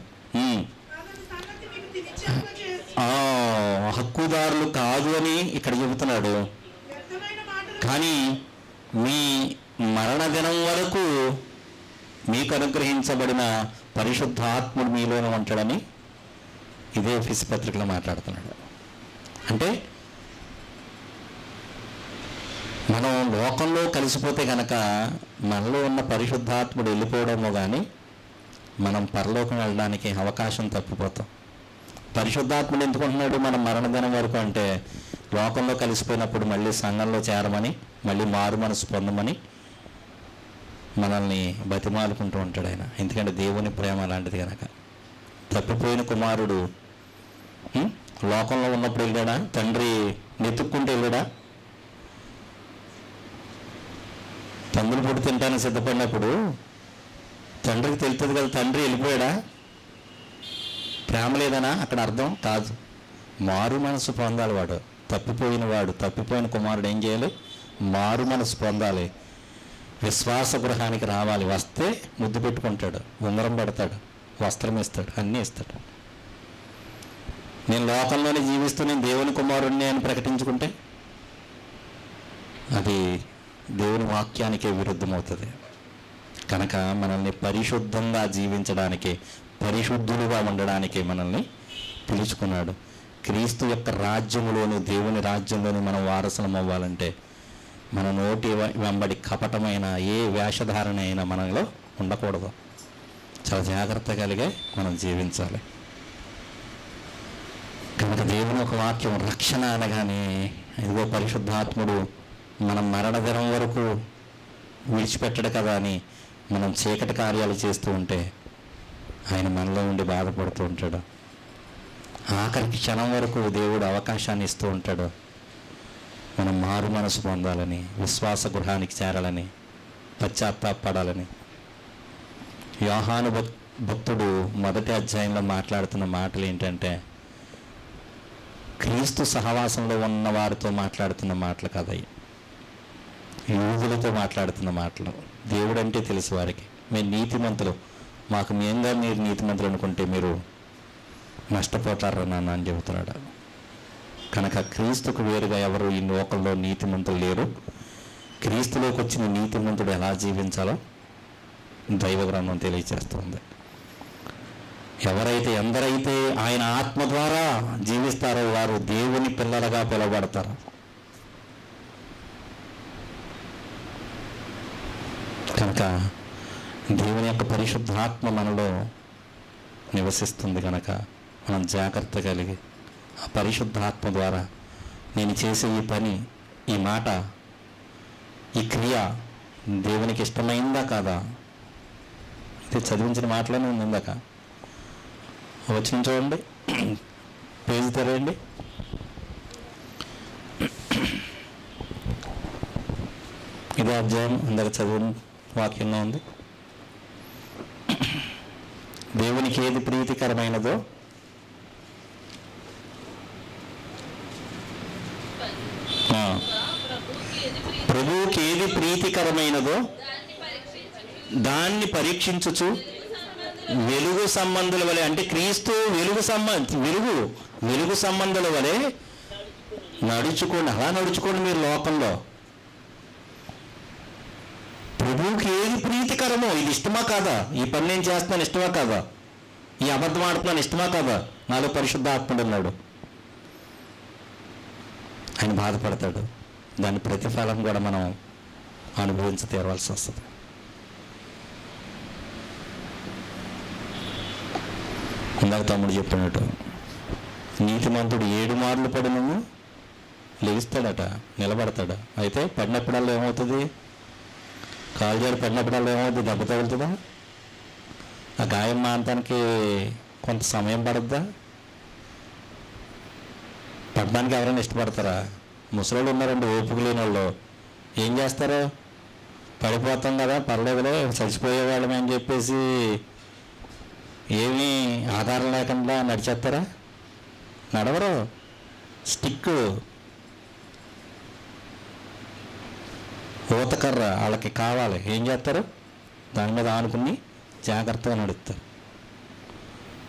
హక్కుదారులు కాదు అని ఇక్కడ చెబుతున్నాడు. కానీ మీ మరణ దినం వరకు మీకు అనుగ్రహించబడిన పరిశుద్ధాత్ముడు మీలోనే ఉంటాడని ఇదే ఎఫెసీ పత్రికలో మాట్లాడుతున్నాడు. అంటే మనం లోకంలో కలిసిపోతే కనుక మనలో ఉన్న పరిశుద్ధాత్ముడు వెళ్ళిపోవడమో కానీ మనం పరలోకం వెళ్ళడానికి అవకాశం తప్పిపోతాం. పరిశుద్ధాత్ముడు ఎందుకుంటున్నాడు మనం మరణదినం వరకు అంటే, లోకంలో కలిసిపోయినప్పుడు మళ్ళీ సంఘంలో చేరమని, మళ్ళీ మారు మనసు పొందమని మనల్ని బతిమాలుకుంటూ ఉంటాడు ఆయన. ఎందుకంటే దేవుని ప్రేమ అలాంటిది కనుక. తప్పిపోయిన కుమారుడు లోకంలో ఉన్నప్పుడు వెళ్ళాడా? తండ్రి నెతుక్కుంటూ వెళ్ళాడా? పందులు పొడి తింటానికి సిద్ధపడినప్పుడు తండ్రికి తెలుస్తుంది కదా, తండ్రి వెళ్ళిపోయాడా? ప్రేమ లేదనా అక్కడ అర్థం కాదు. మారు మనసు పొందాలి వాడు. తప్పిపోయిన కుమారుడు ఏం చేయాలి? మారు మనసు పొందాలి, విశ్వాస గృహానికి రావాలి. వస్తే ముద్దు పెట్టుకుంటాడు, ఉంగరం పెడతాడు, వస్త్రం ఇస్తాడు, అన్నీ ఇస్తాడు. నేను లోకంలోనే జీవిస్తూ నేను దేవుని కుమారుణ్ణి అని ప్రకటించుకుంటే అది దేవుని వాక్యానికే విరుద్ధమవుతుంది. కనుక మనల్ని పరిశుద్ధంగా జీవించడానికి, పరిశుద్ధులుగా ఉండడానికి మనల్ని పిలుచుకున్నాడు. క్రీస్తు యొక్క రాజ్యములోని, దేవుని రాజ్యంలోని మనం వారసులం అవ్వాలంటే మన నోటి వెంబడి కపటమైన ఏ వేషధారణ అయినా మనలో ఉండకూడదు. చాలా జాగ్రత్త కలిగే మనం జీవించాలి. కనుక దేవుని ఒక వాక్యం రక్షణ అనగానే ఇదిగో పరిశుద్ధాత్ముడు మనం మరణదినం వరకు విడిచిపెట్టడు కదా అని మనం చీకటి కార్యాలు చేస్తూ ఉంటే ఆయన మనలో ఉండి బాధపడుతూ ఉంటాడు. ఆఖరికి క్షణం వరకు దేవుడు అవకాశాన్ని ఇస్తూ ఉంటాడు. మనం మారు మనసు పొందాలని, విశ్వాస గృహానికి చేరాలని, పశ్చాత్తాపడాలని. యోహాను భక్తుడు మొదటి అధ్యాయంలో మాట్లాడుతున్న మాటలు ఏంటంటే, క్రీస్తు సహవాసంలో ఉన్న వారితో మాట్లాడుతున్న మాటలు కదయ్యి, యూదులతో మాట్లాడుతున్న మాటలు. దేవుడు అంటే తెలుసు వారికి. మేము నీతిమంతులు, మాకు మేంగా మీరు నీతిమంతులు అనుకుంటే మీరు నష్టపోతారా నాన్న అని చెబుతున్నాడు. కనుక క్రీస్తుకు వేరుగా ఎవరు ఈ లోకంలో నీతిమంతులు లేరు. క్రీస్తులోకి వచ్చిన నీతిమంతుడు ఎలా జీవించాలో దైవ గ్రంథం తెలియజేస్తుంది. ఎందరైతే ఆయన ఆత్మ ద్వారా జీవిస్తారో వారు దేవుని పిల్లలుగా పిలువబడతారు. కనుక దేవుని యొక్క పరిశుద్ధాత్మ మనలో నివసిస్తుంది. కనుక మనం జాగ్రత్త కలిగి ఆ పరిశుద్ధాత్మ ద్వారా నేను చేసే ఈ పని, ఈ మాట, ఈ క్రియ దేవునికి ఇష్టమైందా కాదా? ఇది చదివించిన మాటలోనే ఉంది. ఇందాక వచ్చిన చూడండి, పేజీ తెరవండి. ఇదే అధ్యాయం ఇందాక చదివిన వాక్యంలో ఉంది. దేవునికి ఏది ప్రీతికరమైనదో ప్రభువుకి ఏది ప్రీతికరమైనదో దాన్ని పరీక్షించుచు వెలుగు సంబంధుల వలె, అంటే క్రీస్తు వెలుగు సంబంధుల వలె నడుచుకోండి. అలా నడుచుకోండి మీరు లోకంలో. ప్రభువుకి ఏది ప్రీతికరమో, ఇది ఇష్టమా కాదా, ఈ పని నేను చేస్తున్నాను ఇష్టమా కాదా, ఈ అబద్ధం ఆడుతున్నాను ఇష్టమా కాదా, నాలో పరిశుద్ధాత్ముడు ఉన్నాడు, ఆయన బాధపడతాడు. దాని ప్రతిఫలం కూడా మనం అనుభవించి తీరవలసి వస్తుంది. ఇందాక తమ్ముడు చెప్పినట్టు నీతిమంతుడు 7 మార్లు పడినను లెగిస్తాడట, నిలబడతాడు. అయితే పడినప్పుడల్లా ఏమవుతుంది? కాలు జారి పడినప్పుడల్లా ఏమవుతుంది? దెబ్బ తగులుతుందా? ఆ గాయం మానటానికి కొంత సమయం పడుద్దా? పడడానికి ఎవరైనా ఇష్టపడతారా? ముసలోళ్ళు ఉన్నారండి, ఓపిక లేని వాళ్ళు ఏం చేస్తారు? పడిపోతాం కదా, పర్లేదులే చచ్చిపోయేవాళ్ళమే అని చెప్పేసి ఏమీ ఆధారం లేకుండా నడిచేస్తారా? నడవరు. స్టిక్, ఊతకర్ర వాళ్ళకి కావాలి. ఏం చేస్తారు? దాని మీద ఆనుకుని జాగ్రత్తగా నడుస్తారు.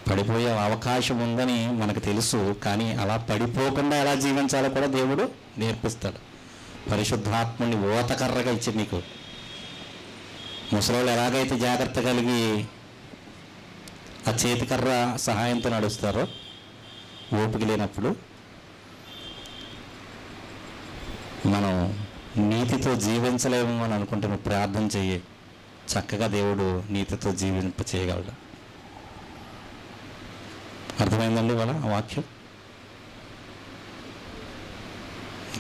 పడిపోయే అవకాశం ఉందని మనకు తెలుసు, కానీ అలా పడిపోకుండా ఎలా జీవించాలో కూడా దేవుడు నేర్పిస్తాడు. పరిశుద్ధాత్మని ఊతకర్రగా ఇచ్చి నీకు ముసలోళ్ళు ఎలాగైతే జాగ్రత్త కలిగి ఆ చేతికర్ర సహాయంతో నడుస్తారో ఓపిక లేనప్పుడు, మనం నీతితో జీవించలేము అని అనుకుంటే నువ్వు ప్రార్థన చెయ్యి, చక్కగా దేవుడు నీతితో జీవింప చేయగలడు. అర్థం అర్థమైందండి వాళ్ళ వాక్యం.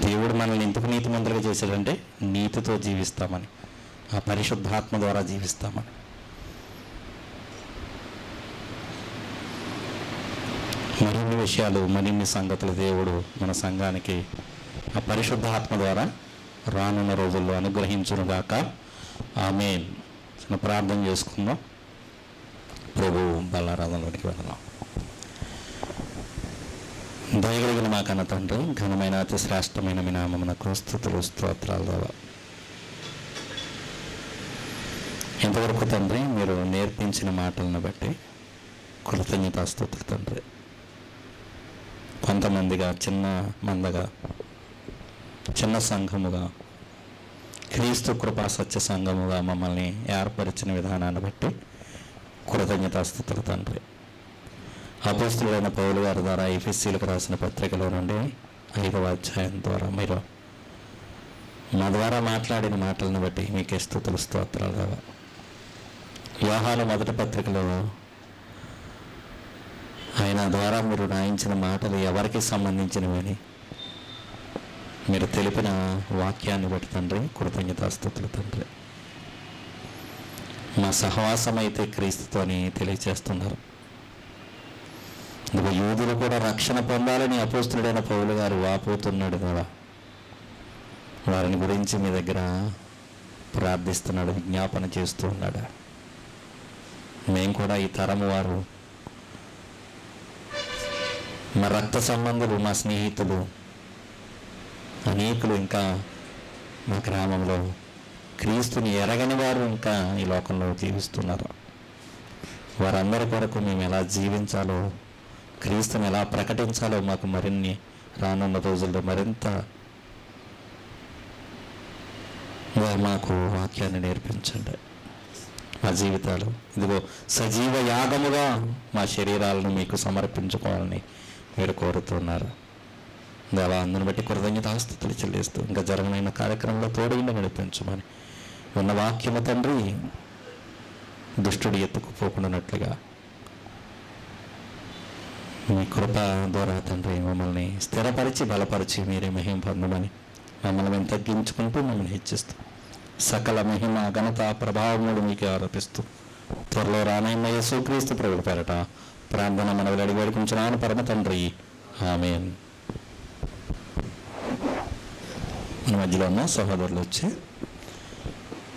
దేవుడు మనల్ని ఎందుకు నీతిమంతులుగా చేశాడంటే నీతితో జీవిస్తామని, ఆ పరిశుద్ధాత్మ ద్వారా జీవిస్తామని. మరిన్ని విషయాలు, మరిన్ని సంగతులు దేవుడు మన సంఘానికి ఆ పరిశుద్ధాత్మ ద్వారా రానున్న రోజుల్లో అనుగ్రహించునుగాక. ఆమేన్. చిన్న ప్రార్థన చేసుకుందాం. ప్రభు బలారాధనలోనికి వెళదాం. దయగలిగిన మా కన్న తండ్రి, ఘనమైన అతి శ్రేష్టమైన మీ నామమునకు స్తుతులు స్తోత్రాలు ద్వారా ఇంతవరకు తండ్రి మీరు నేర్పించిన మాటలను బట్టి కృతజ్ఞతాస్తుతులు తండ్రి. కొంతమందిగా చిన్న మందగా, చిన్న సంఘముగా, క్రీస్తు కృపా సత్య సంఘముగా మమ్మల్ని ఏర్పరిచిన విధానాన్ని బట్టి కృతజ్ఞతాస్తుతులు తండ్రి. అపోస్తలుడైన పౌలు గారి ద్వారా ఎఫెసీయులకు రాసిన పత్రికలో నుండి 5వ అధ్యాయం ద్వారా మీరు మా ద్వారా మాట్లాడిన మాటలను బట్టి మీకే స్తుతులు స్తోత్రాలు కావా. యోహాను మొదటి పత్రికలో ఆయన ద్వారా మీరు రాయించిన మాటలు ఎవరికి సంబంధించినవని మీరు తెలిపిన వాక్యాన్ని బట్టి తండ్రి కృతజ్ఞతాస్తుతులు తండ్రి. మా సహవాసం అయితే క్రీస్తుతో అని తెలియచేస్తున్నారు. ఇదిగో యూదులు కూడా రక్షణ పొందాలని అపోస్తలుడైన పౌలు గారు వాపోతున్నాడు కదా, వారిని గురించి మీ దగ్గర ప్రార్థిస్తున్నాడు, విజ్ఞాపన చేస్తూ ఉన్నాడు. మేము కూడా ఈ తరము వారు, మా రక్త సంబంధులు, మా స్నేహితులు అనేకులు ఇంకా మా గ్రామంలో క్రీస్తుని ఎరగని వారు ఇంకా ఈ లోకంలో జీవిస్తున్నారు. వారందరి కొరకు మేము ఎలా జీవించాలో, క్రీస్తుని ఎలా ప్రకటించాలో మాకు మరిన్ని రానున్న రోజుల్లో మరింత మాకు వాక్యాన్ని నేర్పించండి. మా జీవితాలు ఇదిగో సజీవ యాగముగా మా శరీరాలను మీకు సమర్పించుకోవాలని మీరు కోరుతున్నారు. అలా అందరిని బట్టి కృతజ్ఞతాస్తుతులు చెల్లిస్తూ ఇంకా జరగనైన కార్యక్రమంలో తోడుగా నడిపించమని ఉన్న వాక్యము తండ్రి దుష్టుడు ఎత్తుకుపోకుండానట్లుగా మీ కృప ద్వారా తండ్రి మమ్మల్ని స్థిరపరిచి బలపరిచి మీరే మహిమ పొందమని మమ్మల్ని మేము తగ్గించుకుంటూ మమ్మల్ని హెచ్చిస్తూ సకల మహిమ ఘనత ప్రభావములు మీకే ఆరోపిస్తూ త్వరలో రానైన యేసుక్రీస్తు ప్రభువు పేరట ప్రార్థన మనవి అడిగి వేడుకుంటున్నాను పరమ తండ్రి. ఆమేన్. మన మధ్యలో ఉన్న సహోదరులు వచ్చి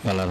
వాళ్ళ